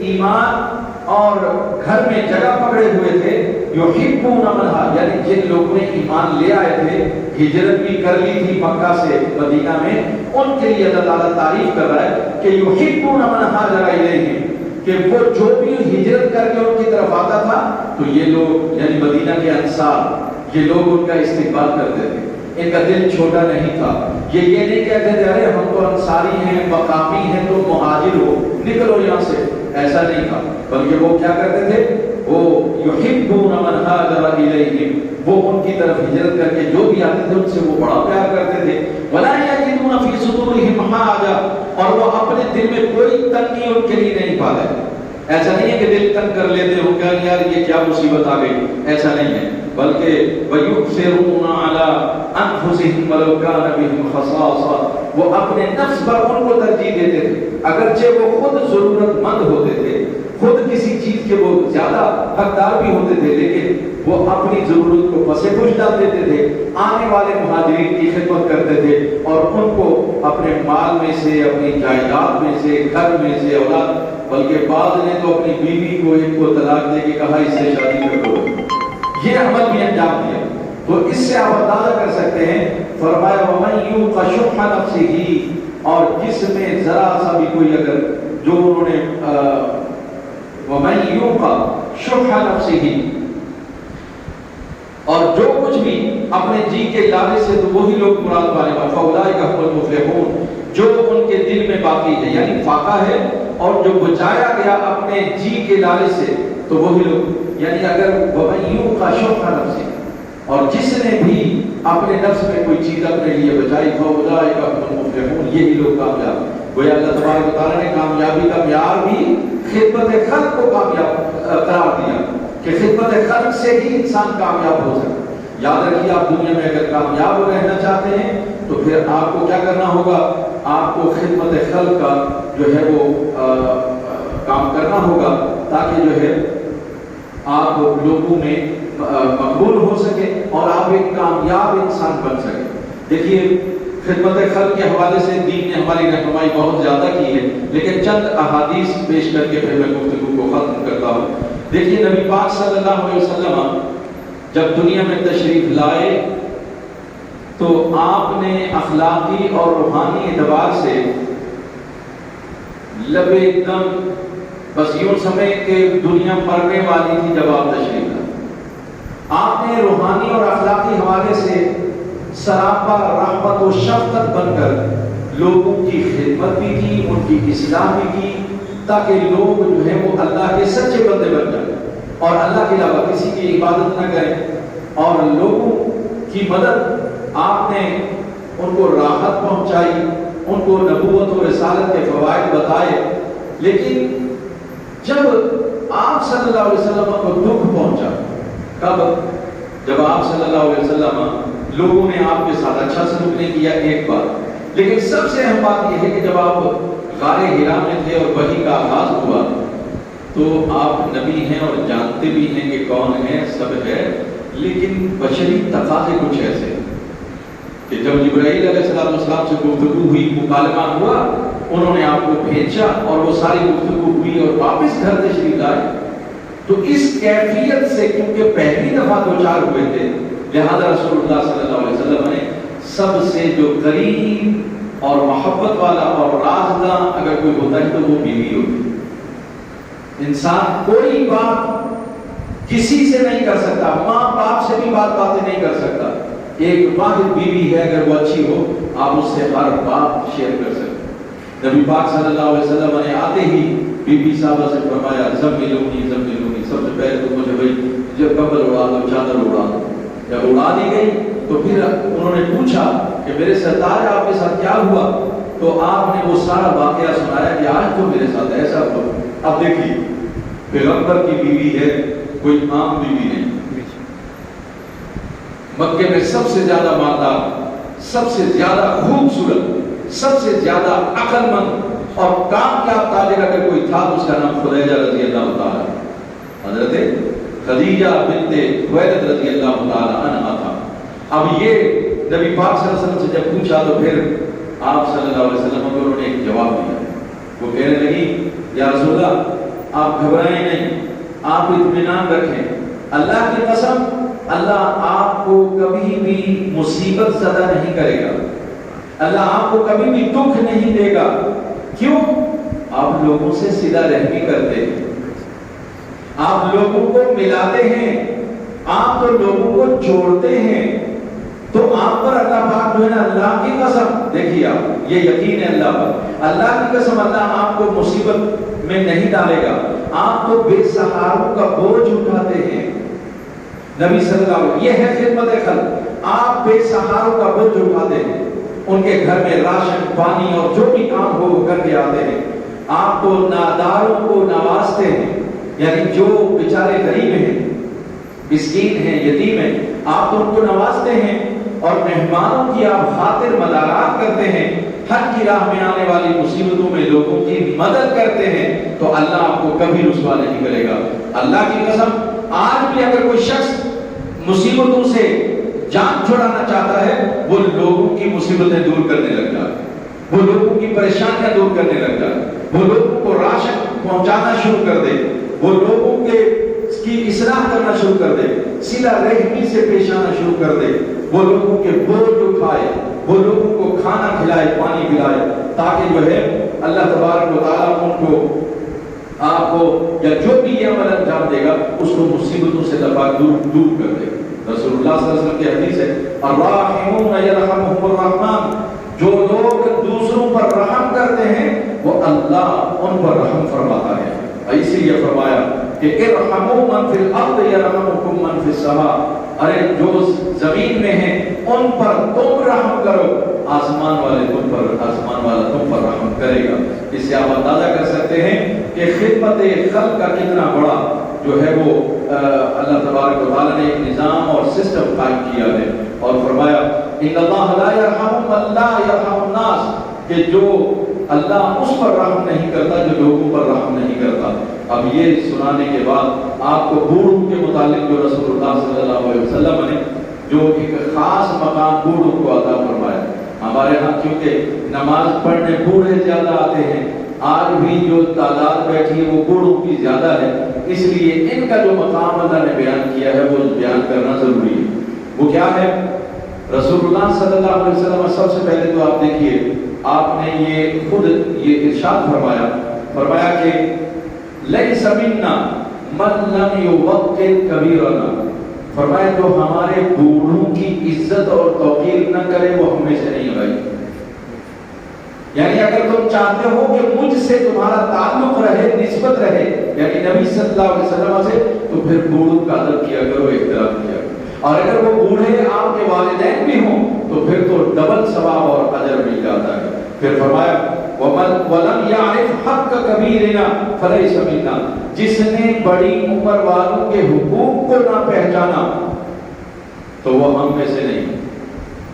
ایمان اور گھر میں جگہ پکڑے ہوئے تھے. یحبون من ہاجر، یعنی جن لوگوں نے ایمان لے آئے تھے، ہجرت بھی کر لی تھی مکہ سے مدینہ میں، ان کے لیے اللہ تعالیٰ تعریف کر رہا ہے کہ یحبون من ہاجر الیہم، کہ وہ جو بھی ہجرت کر کے ان کی طرف آتا تھا تو یہ لوگ یعنی مدینہ کے انصار، یہ لوگ ان کا استقبال کرتے تھے. ان کا دل چھوٹا نہیں تھا. یہ نہیں کہتے تھے ارے ہم تو انصاری ہیں، مقامی ہیں، تو مہاجر ہو، نکلو یہاں سے، ایسا نہیں تھا. بلکہ وہ کیا کرتے تھے، وہ یحبون من ہاجر الیہم، وہ ان کی طرف ہجرت کر کے جو بھی آتے تھے ان سے وہ بڑا پیار کرتے تھے. ولا یجدون فی صدورہم حاجہ، اور وہ اپنے دل میں کوئی تنگی ان کے لیے نہیں پاتے. ایسا نہیں ہے کہ دل تنگ کر لیتے ہو کہ یار یہ کیا مصیبت آ گئی، ایسا نہیں ہے. بلکہ وَيُؤْثِرُونَ عَلَىٰ أَنفُسِهِمْ وَلَوْ كَانَ بِهِمْ خَصَاصَةٌ، وہ اپنے نفس پر ان کو ترجیح دیتے تھے اگرچہ وہ خود ضرورت مند ہوتے تھے، خود کسی چیز کے وہ زیادہ حقدار بھی ہوتے تھے، لیکن وہ اپنی ضرورت کو پس پش ڈال دیتے تھے. آنے والے مہاجرین کی خدمت کرتے تھے اور ان کو اپنے مال میں سے، اپنی جائیداد میں سے، گھر میں سے، اولاد، بلکہ بعض نے تو اپنی بیوی کو ایک کو طلاق دے کے کہا اس سے شادی کر دو، یہ عمل بھی انجام دیا. تو اس سے آپ اندازہ کر سکتے ہیں. فرمایا وَمَن يُوقَ شُحَّ نَفْسِهِ، اور جس میں ذرا سا بھی کوئی اگر جو انہوں نے وَمَن يُوقَ شُحَّ نَفْسِهِ، اور جو کچھ بھی اپنے جی کے لالچ سے، تو وہی لوگ مراد پانے والے، فَأُولَٰئِکَ هُمُ الْمُفْلِحُونَ، جو ان کے دل میں باقی ہے، یعنی فاقہ ہے اور جو بچایا گیا اپنے جی کے لالچ سے، تو وہی لوگ، یعنی اگر وَمَن يُوقَ شُحَّ نَفْسِهِ، اور جس نے بھی اپنے نفس میں کوئی چیز اپنے لیے بچائی، فَأُولَٰئِکَ هُمُ الْمُفْلِحُونَ، یہی لوگ کامیاب۔ گویا اللہ تبارک و تعالیٰ نے کامیابی کا معیار بھی خدمت خلق کو کامیاب قرار دیا، کہ خدمت خلق سے ہی انسان کامیاب ہو سکتا۔ یاد رکھیے، آپ دنیا میں اگر کامیاب رہنا چاہتے ہیں تو پھر آپ کو کیا کرنا ہوگا؟ آپ کو خدمت خلق کا جو ہے وہ کام کرنا ہوگا، تاکہ جو ہے آپ لوگوں میں مقبول ہو سکے اور آپ ایک کامیاب انسان بن سکے۔ دیکھیے، خدمت خلق کے حوالے سے دین نے ہماری رہنمائی بہت زیادہ کی ہے، لیکن چند احادیث پیش کر کے پھر میں گفتگو کو ختم کرتا ہوں۔ دیکھیے، نبی پاک صلی اللہ علیہ وسلم جب دنیا میں تشریف لائے تو آپ نے اخلاقی اور روحانی اعتبار سے لبے دم، بس یوں سمجھ کہ دنیا مرنے والی تھی جب آپ تشریف لائے۔ آپ نے روحانی اور اخلاقی حوالے سے سراپا رحمت و شفقت بن کر لوگوں کی خدمت بھی کی، ان کی اصلاح بھی کی، تاکہ لوگ جو ہے وہ اللہ کے سچے بندے بن جائیں اور اللہ کے علاوہ کسی کی عبادت نہ کریں، اور لوگوں کی مدد آپ نے ان کو راحت پہنچائی، ان کو نبوت و رسالت کے فوائد بتائے۔ لیکن جب آپ صلی اللہ علیہ وسلم کو دکھ پہنچا، کب؟ جب آپ صلی اللہ علیہ وسلم لوگوں نے آپ کے ساتھ اچھا سلوک نہیں کیا، ایک بات، لیکن سب سے اہم بات یہ ہے کہ جب آپ غار حرا میں تھے اور وحی کا آغاز ہوا، تو آپ نبی ہیں اور جانتے بھی ہیں کہ کون ہے، سب ہے، لیکن بشری تقاضے کچھ ایسے کہ جب جبرائیل علیہ السلام سے گفتگو ہوئی، مکالمہ ہوا، انہوں نے آپ کو بھیجا اور وہ ساری گفتگو ہوئی اور واپس گھر تشریف لائے، تو اس کیفیت سے کیونکہ پہلی دفعہ دو چار ہوئے تھے، لہذا رسول اللہ صلی اللہ علیہ وسلم نے سب سے جو قریب اور محبت والا اور رازداں اگر کوئی ہوتا ہے تو وہ بیوی ہوتی۔ انسان کوئی بات کسی سے نہیں کر سکتا، ماں باپ سے بھی باتیں نہیں کر سکتا، ایک واحد بیوی ہے، اگر وہ اچھی ہو آپ اس سے ہر بات شیئر کر سکتے۔ نبی پاک صلی اللہ علیہ وسلم نے آتے ہی بی بی صاحبہ سے فرمایا، زملونی زملونی، سب سے پہلے تو مجھے بھائی جب کمبل اڑا دو، چادر اڑا دو۔ جب اڑا دی گئی تو پھر انہوں نے پوچھا کہ میرے سرتاج آپ کے ساتھ کیا ہوا، تو آپ نے وہ سارا واقعہ سنایا کہ آج تو میرے ساتھ ایسا ہوا۔ اب دیکھیے، پیغمبر کی بیوی ہے، کوئی عام بیوی نہیں، مکے میں سب سے زیادہ مالدار، سب سے زیادہ خوبصورت، سب سے زیادہ عقل مند اور کامیاب تاجر اگر کوئی تھا تو اس کا نام خدیجہ رضی اللہ تعالیٰ، حضرت خدیجہ بنت خویلد رضی اللہ تعالیٰ عنہا تھا۔ اب یہ نبی پاک صلی اللہ علیہ وسلم سے جب پوچھا تو پھر آپ صلی اللہ علیہ وسلم کو انہوں نے ایک جواب دیا، وہ کہنے لگی، یا رسول اللہ آپ گھبرائیں نہیں، آپ اطمینان رکھیں، اللہ کی قسم اللہ آپ کو کبھی بھی مصیبت زدہ نہیں کرے گا، اللہ آپ کو کبھی بھی دکھ نہیں دے گا۔ کیوں؟ آپ لوگوں سے صلہ رحمی کرتے ہیں، آپ لوگوں کو ملاتے ہیں، آپ تو لوگوں کو جوڑتے ہیں، تو آپ پر اللہ پاک جو ہے نا، اللہ کی قسم، دیکھیے آپ یہ یقین ہے اللہ پر، اللہ کی قسم اللہ آپ کو مصیبت میں نہیں ڈالے گا، آپ تو بے سہاروں کا بوجھ اٹھاتے ہیں۔ نبی صلی اللہ علیہ وسلم، یہ ہے خدمت خلق، آپ بے سہاروں کا بوجھ اٹھاتے ہیں، ان کے گھر میں راشن پانی اور جو بھی کام ہو وہ کر کے آتے ہیں، آپ تو ناداروں کو نوازتے ہیں، یعنی جو بیچارے غریب ہیں، مسکین ہیں، یتیم ہیں، آپ تو ان کو نوازتے ہیں، اور مہمانوں کی آپ خاطر مدارات کرتے ہیں، حق کی راہ میں آنے والی مصیبتوں میں لوگوں کی مدد کرتے ہیں، تو اللہ آپ کو کبھی رسوا نہیں کرے گا۔ اللہ کی قسم آج بھی اگر کوئی شخص مصیبتوں سے جان چھڑانا چاہتا ہے، وہ لوگوں کی مصیبتیں دور کرنے لگ جائے، وہ لوگوں کی پریشانیاں دور کرنے لگ جائے، وہ لوگوں کو راشن پہنچانا شروع کر دے، وہ لوگوں کی اصلاح کرنا شروع کر دے، صلہ رحمی سے پیش آنا شروع کر دے، وہ لوگوں کے بوجھ اٹھائے، وہ لوگوں کو کھانا کھلائے، پانی پلائے، تاکہ جو ہے اللہ تبارک و تعالیٰ ان کو، آپ کو، یا جو بھی یہ عمل انجام دے گا اس کو مصیبتوں سے دفع دور کر دے گا۔ رسول اللہ صلی اللہ علیہ وسلم کی حدیث ہے الراحمون یرحمہم الرحمن، جو لوگ دوسروں پر رحم کرتے ہیں وہ اللہ ان پر رحم فرماتا ہے۔ اسی لیے فرمایا کہ ارحموا من فی الارض یرحمکم من فی السماء، ارے جو زمین میں ہیں ان پر تم رحم کرو، آسمان والے تم پر، آسمان والا تم پر رحم کرے گا۔ اس سے آپ اندازہ کر سکتے ہیں کہ خدمت خلق کا کتنا بڑا جو ہے وہ اللہ تبارک و تعالیٰ نے ایک نظام اور سسٹم قائم کیا ہے، اور فرمایا ان اللہ لا یرحم من لا یرحم الناس، کہ جو اللہ اس پر رحم نہیں کرتا جو لوگوں پر رحم نہیں کرتا۔ اب یہ سنانے کے بعد آپ کو بوڑھوں کے متعلق جو رسول اللہ صلی اللہ علیہ وسلم نے جو ایک خاص مقام بوڑھوں کو عطا فرمایا، ہمارے ہاں کیونکہ نماز پڑھنے بوڑھے زیادہ آتے ہیں، آج بھی جو تعداد بیٹھی ہے وہ بوڑھوں کی زیادہ ہے، اس لیے ان کا جو مقام اللہ نے بیان کیا ہے وہ بیان کرنا ضروری ہے۔ وہ کیا ہے؟ رسول اللہ صلی اللہ علیہ وسلم سب سے پہلے تو آپ دیکھیے، آپ نے یہ خود یہ ارشاد فرمایا کہ لیس منا من لم یوقر کبیرنا، فرمایا جو ہمارے بوڑھوں کی عزت اور توقیر نہ کرے وہ ہم میں سے نہیں بھائی۔ یعنی اگر تم چاہتے ہو کہ مجھ سے تمہارا تعلق رہے، نسبت رہے یعنی نبی صلی اللہ علیہ وسلم سے، تو پھر بوڑھوں کا ادب کیا کرو، احترام کیا کرو، اور اگر وہ بوڑھے آپ کے والدین بھی ہوں تو پھر تو ڈبل ثواب اور اجر مل جاتا ہے۔ پھر فرمایا وَلَمْ يَعْرِفْ حَقَّ كَبِيرِنَا فَلَيْسَ مِنَّا، جس نے بڑی عمر والوں کے حقوق کو نہ پہچانا تو وہ ہم میں سے نہیں۔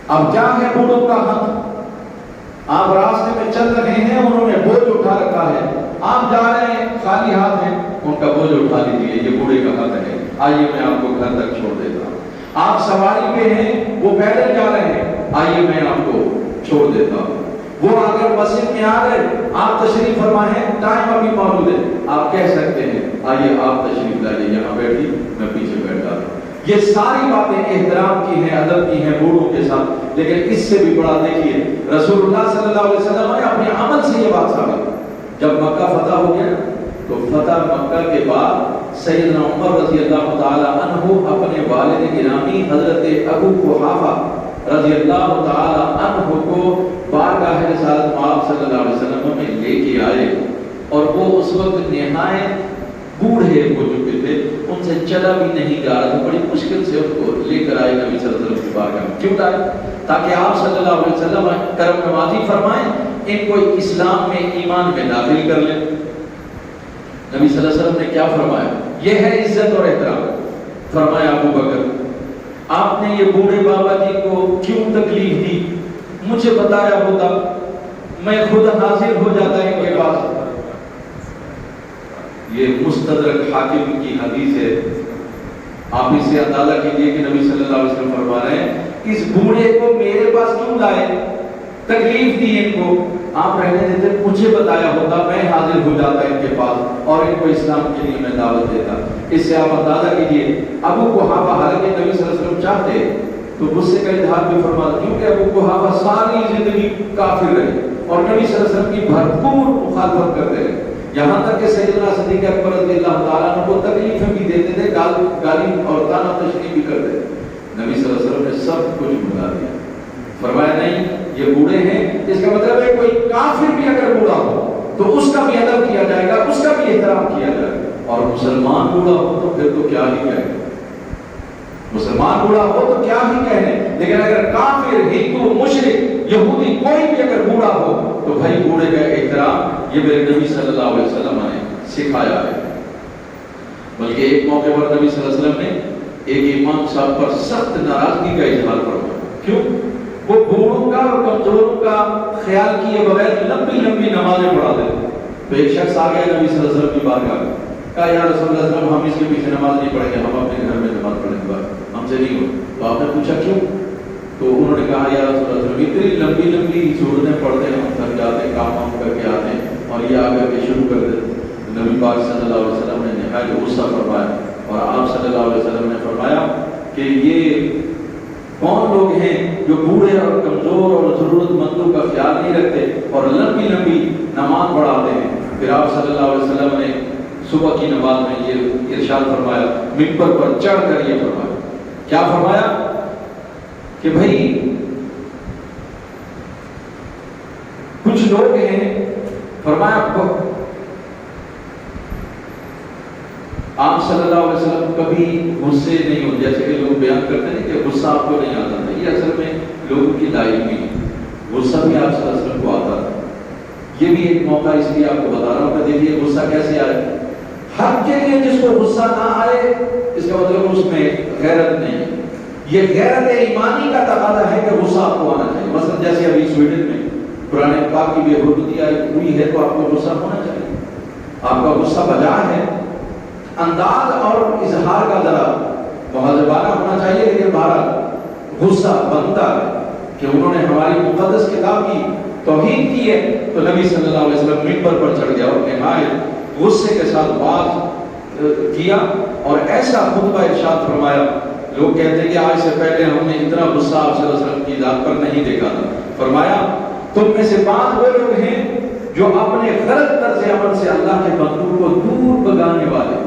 اب کیا ہے بوڑھوں کا حق؟ آپ راستے میں چل رہے ہیں، انہوں نے بوجھ اٹھا رکھا ہے، آپ جا رہے ہیں خالی ہاتھ ہیں، ان کا بوجھ اٹھا لیجیے، یہ بوڑھے کا حق ہے، آئیے میں آپ کو گھر تک چھوڑ دیتا ہوں۔ آپ سواری پہ ہیں، وہ پیدل جا رہے ہیں، آئیے میں آپ کو چھوڑ دیتا ہوں۔ وہ اگر مسجد میں آ گئے، آپ تشریف فرمائیں، ٹائم ابھی موجود ہے، آپ کہہ سکتے ہیں آئیے آپ تشریف لائیے، یہاں بیٹھی، میں پیچھے بیٹھ جاتا ہوں۔ یہ ساری باتیں احترام کی ہیں، ادب کی ہیں بوڑھوں کے ساتھ، لیکن اس سے بھی بڑا دیکھیے رسول اللہ صلی اللہ علیہ وسلم نے اپنے عمل سے یہ بات ثابت، جب مکہ فتح ہو گیا تو فتح مکہ کے بعد سیدنا عمر رضی اللہ تعالی عنہ اپنے والد گرامی حضرت ابو قحافہ رضی اللہ تعالی عنہ کو بارگاہ رسالت مآب صلی اللہ علیہ وسلم میں لے کے آئے، اور وہ اس وقت نہایت بوڑھے ہو چکے تھے، ان سے چلا بھی نہیں جا رہا تھا، بڑی مشکل سے ان کو لے کر آئے نبی صلی اللہ علیہ وسلم کی بارگاہ میں۔ کیوں لائے؟ تاکہ آپ صلی اللہ علیہ وسلم کرم نوازی فرمائیں، ان کو اسلام میں ایمان میں داخل کر لیں۔ نبی صلی اللہ علیہ وسلم نے کیا فرمایا؟ یہ ہے عزت اور احترام۔ فرمایا ابو بکر آپ نے یہ بوڑھے بابا جی کو کیوں تکلیف دی؟ مجھے بتایا ہوتا میں خود حاضر ہو جاتا ان کے پاس۔ یہ مستدرک حاکم کی حدیث ہے، آپ اس سے اندازہ کیجئے کہ نبی صلی اللہ علیہ وسلم فرما رہے ہیں اس بوڑھے کو میرے پاس کیوں لائے، تکلیف دی ان کو، آپ رہنے دیتے، مجھے بتایا ہوتا میں حاضر ہو جاتا ان کے پاس اور ان کو اسلام کے لیے میں دعوت دیتا۔ اس سے آپ اندازہ کیجئے ابو قحافہ حالانکہ نبی صلی اللہ علیہ وسلم چاہتے تو غصے کا اظہار بھی فرماتا، کیونکہ ابو قحافہ ساری زندگی کافر رہے اور نبی صلی اللہ علیہ وسلم کی بھرپور مخالفت کرتے رہے، یہاں تک کہ سیدنا صدیق اکبر رضی اللہ تعالیٰ عنہ کو تکلیفیں بھی دیتے تھے، گالی اور تانا تشریح بھی کرتے تھے۔ نبی صلی اللہ علیہ وسلم نے سب کچھ بتا دیا، فرمایا نہیں یہ بوڑھے ہیں، اس کا مطلب ہے کوئی کافر بھی اگر بوڑھا ہو تو اس کا بھی ادب کیا جائے گا، اس کا بھی احترام کیا جائے گا، اور مسلمان بوڑھا ہو تو پھر تو کیا ہی کہنے، مسلمان بوڑھا ہو تو کیا ہی کہنے، لیکن اگر کافر، ہندو، مشرک، یہودی کوئی بھی اگر بوڑھا ہو تو بھائی بوڑھے کا احترام یہ میرے نبی صلی اللہ علیہ وسلم نے سکھایا ہے۔ بلکہ ایک موقع پر نبی صلی اللہ علیہ وسلم نے ایک امام صاحب پر سخت ناراضگی کا اظہار فرمایا، کیوں؟ وہ بوڑھوں کا اور کمزوروں کا خیال کیے بغیر لمبی لمبی نمازیں پڑھا دیتے۔ تو ایک شخص آ گیا نبی صلی اللہ علیہ وسلم کی بارگاہ میں، کہا یا رسول اللہ صلی اللہ علیہ وسلم ہم اس کے پیچھے نماز نہیں پڑھیں گے، ہم اپنے گھر میں نماز پڑھیں گے، ہم سے نہیں ہو۔ تو آپ نے پوچھا کیوں؟ تو انہوں نے کہا یا رسول اللہ اتنی لمبی لمبی صورتیں پڑھتے ہیں، ہم تھک جاتے ہیں، کام وام کر کے آتے ہیں اور یہ آ کر کے شروع کر دیتے۔ نبی پاک صلی اللہ علیہ وسلم نے نہایت غصہ فرمایا اور آپ صلی اللہ علیہ وسلم نے فرمایا کہ یہ کون لوگ ہیں جو بوڑھے اور کمزور اور ضرورت مندوں کا خیال نہیں رکھتے اور لمبی لمبی نماز پڑھاتے ہیں؟ پھر آپ صلی اللہ علیہ وسلم نے صبح کی نماز میں یہ ارشاد فرمایا، ممبر پر چڑھ کر یہ فرمایا، کیا فرمایا کہ بھائی کچھ لوگ ہیں، فرمایا آپ صلی اللہ علیہ وسلم کبھی غصے نہیں ہوتے، جیسے کہ لوگ بیان کرتے ہیں کہ غصہ آپ کو نہیں آتا تھا، یہ اصل میں لوگوں کی دائمی ہے، غصہ بھی آپ صلی اللہ علیہ وسلم کو آتا تھا۔ یہ بھی ایک موقع اس لیے آپ کو بتا رہا ہوں کہ دیکھیے غصہ کیسے آئے۔ حق کے لیے جس کو غصہ نہ آئے اس کا مطلب اس میں غیرت نہیں ہے۔ یہ غیرت ایمانی کا تقاضا ہے کہ غصہ آپ کو آنا چاہیے۔ مثلا جیسے ابھی سویڈن میں قرآن پاک کی بے حرمتی ہوئی ہے تو آپ کو غصہ ہونا چاہیے، آپ کا غصہ بجا ہے، انداز اور اظہار کا ذرا مہذبانہ ہونا چاہیے، لیکن بہرحال غصہ بنتا ہے کہ انہوں نے ہماری مقدس کتاب کی توہین کی ہے۔ تو نبی صلی اللہ علیہ وسلم منبر پر چڑھ گیا اور نہایت غصے کے ساتھ بات کیا اور ایسا خطبہ ارشاد فرمایا، لوگ کہتے ہیں کہ آج سے پہلے ہم نے اتنا غصہ آپ صلی اللہ علیہ وسلم کی ذات پر نہیں دیکھا تھا۔ فرمایا تم میں سے 5 وہ لوگ ہیں جو اپنے غلط طرز عمل سے اللہ کے بندوں کو دور بھگانے والے،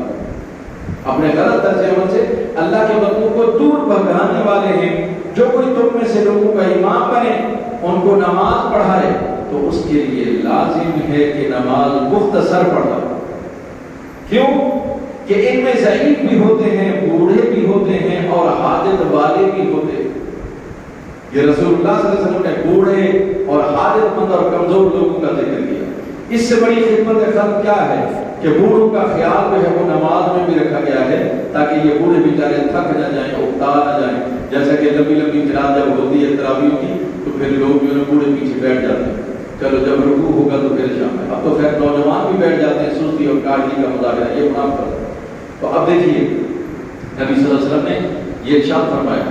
اپنے غلط طرز عمل سے اللہ کے بندوں کو دور بھگانے والے ہیں۔ جو کوئی تم میں سے لوگوں کا امام بنے، ان کو نماز پڑھائے، تو اس کے لیے لازم ہے کہ نماز مختصر پڑھا۔ کیوں کہ ان میں ضعیف بھی ہوتے ہیں، بوڑھے بھی ہوتے ہیں اور حاجت والے بھی ہوتے ہیں۔ یہ رسول اللہ صلی اللہ علیہ وسلم نے بوڑھے اور حاجت مند اور کمزور لوگوں کا ذکر کیا۔ اس سے بڑی خدمت خلق کیا ہے کہ بوڑھوں کا خیال جو ہے وہ نماز میں بھی رکھا گیا ہے تاکہ یہ بوڑھے بیچارے تھک نہ جائیں، اکتا نہ جائیں۔ جیسا کہ لمبی لمبی قرات جب ہوتی ہے تراویح کی تو پھر لوگ جو ہے بوڑھے پیچھے بیٹھ جاتے ہیں، چلو جب رکوع ہوگا تو پھر شام میں۔ اب تو خیر نوجوان بھی بیٹھ جاتے ہیں، سستی اور کاہلی کا مظاہرہ یہ منافقت ہے۔ تو اب دیکھیے نبی صلی اللہ علیہ وسلم نے یہ ارشاد فرمایا،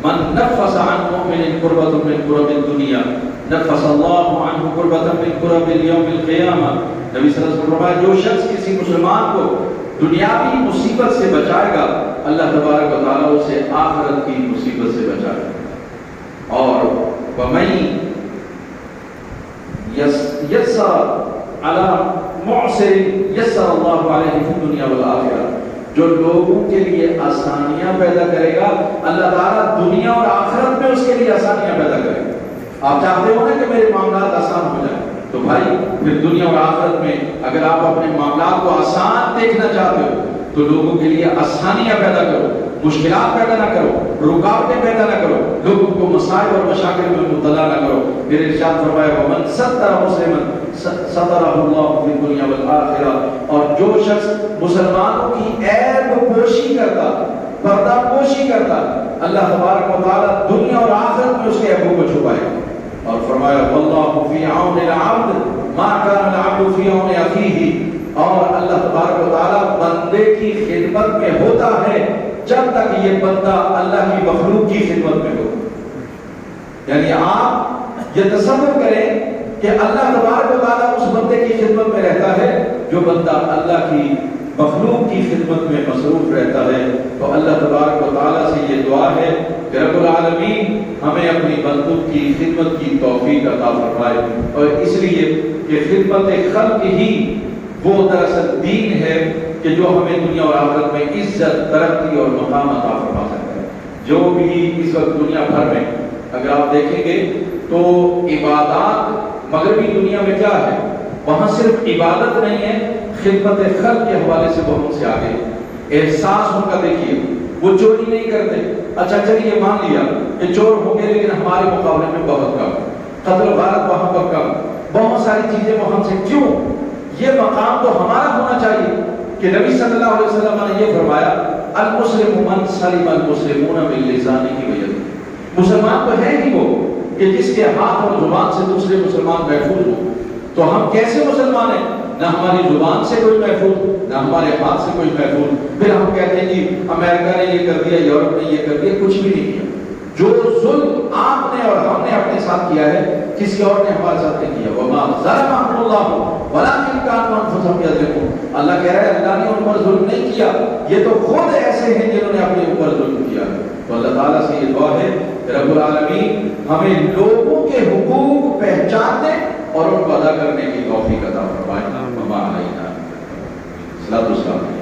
من نفس عن مؤمن قربۃ من قرب الدنیا نفس اللہ عنہ قربۃ من قرب یوم القیامہ۔ نبی صلی اللہ علیہ وسلم نے فرمایا جو شخص کسی مسلمان کو دنیاوی مصیبت سے بچائے گا، اللہ تبارک و تعالیٰ اسے آخرت کی مصیبت سے بچائے گا۔ اور وَمَن یسر علی معسر یسر اللہ علیہ فی الدنیا والآخرہ، جو لوگوں کے لیے آسانیاں پیدا کرے گا، اللہ تعالیٰ دنیا اور آخرت میں اس کے لیے آسانیاں پیدا کرے گا۔ آپ چاہتے ہو نا کہ میرے معاملات آسان ہو جائیں، تو بھائی پھر دنیا اور آخرت میں اگر آپ اپنے معاملات کو آسان دیکھنا چاہتے ہو تو لوگوں کے لیے آسانیاں پیدا کرو، مشکلات پیدا نہ کرو، رکاوٹیں پیدا نہ کرو، لوگوں کو مسائل اور مشاکل میں مبتلا نہ کرو۔ پھر ارشاد فرمایا وَمَن سَتَّرَ مُسْلِمًا سَتَرَهُ اللَّهُ فِي الدُّنْيَا وَالْآخِرَةِ، اور جو شخص مسلمانوں کی عیب پوشی کرتا، پردہ پوشی کرتا، اللہ تبارک و تعالیٰ دنیا اور آخرت میں اس کے عیبوں کو چھپائے گا۔ اور فرمایا وَاللَّهُ فِي عَوْنِ الْعَبْدِ مَا كَانَ الْعَبْدُ فِي عَوْنِ أَخِيهِ، اور اللہ تبارک و تعالیٰ بندے کی خدمت میں ہوتا ہے جب تک یہ بندہ اللہ کی مخلوق کی خدمت میں ہو۔ یعنی آپ یہ تصور کریں کہ اللہ تبارک و تعالیٰ اس بندے کی خدمت میں رہتا ہے جو بندہ اللہ کی مخلوق کی خدمت میں مصروف رہتا ہے۔ تو اللہ تبارک و تعالیٰ سے یہ دعا ہے کہ رب العالمین ہمیں اپنی بندوں کی خدمت کی توفیق عطا فرمائے، اور اس لیے کہ خدمت خلق ہی وہ دراصل دین ہے کہ جو ہمیں دنیا اور آخرت میں عزت، ترقی اور مقام عطا فرما سکتا ہے۔ جو بھی اس وقت دنیا بھر میں اگر آپ دیکھیں گے تو عبادات مغربی دنیا میں کیا ہے، وہاں صرف عبادت نہیں ہے، خدمت خلق کے حوالے سے وہ ہم سے آگے احساس ان کا دیکھیے، وہ چوری نہیں کرتے، اچھا چلیے مان لیا کہ چور ہوں گے لیکن ہمارے مقابلے میں بہت کم، قتل و غارت وہاں پر کم، بہت ساری چیزیں وہ ہم سے، کیوں؟ یہ مقام تو ہمارا ہونا چاہیے کہ نبی صلی اللہ علیہ وسلم نے یہ فرمایا المسلم من سلم المسلمون من لسانه ویده، مسلمان تو ہے ہی وہ کہ جس کے ہاتھ اور زبان سے دوسرے مسلمان محفوظ ہوں۔ تو ہم کیسے مسلمان ہیں؟ نہ ہماری زبان سے کوئی محفوظ، نہ ہمارے ہاتھ سے کوئی محفوظ، پھر ہم کہتے ہیں کہ امریکہ نے یہ کر دیا، یورپ نے یہ کر دیا، کچھ بھی نہیں کیا۔ جو ظلم آپ نے اور ہم نے اپنے ساتھ کیا ہے کسی اور نے ہمارے ساتھ نہیں کیا. وما ظلمهم الله ولكن كانوا انفسهم يظلمون. اللہ کہہ رہا ہے اللہ نے ان پر ظلم نہیں کیا, یہ تو خود ایسے ہیں جنہوں نے اپنے اوپر ظلم کیا. تو اللہ تعالیٰ سے یہ دعا ہے کہ رب العالمین ہمیں لوگوں کے حقوق پہچاننے اور ان کو ادا کرنے کی توفیق عطا فرمائے. وما علینا. صلاۃ والسلام.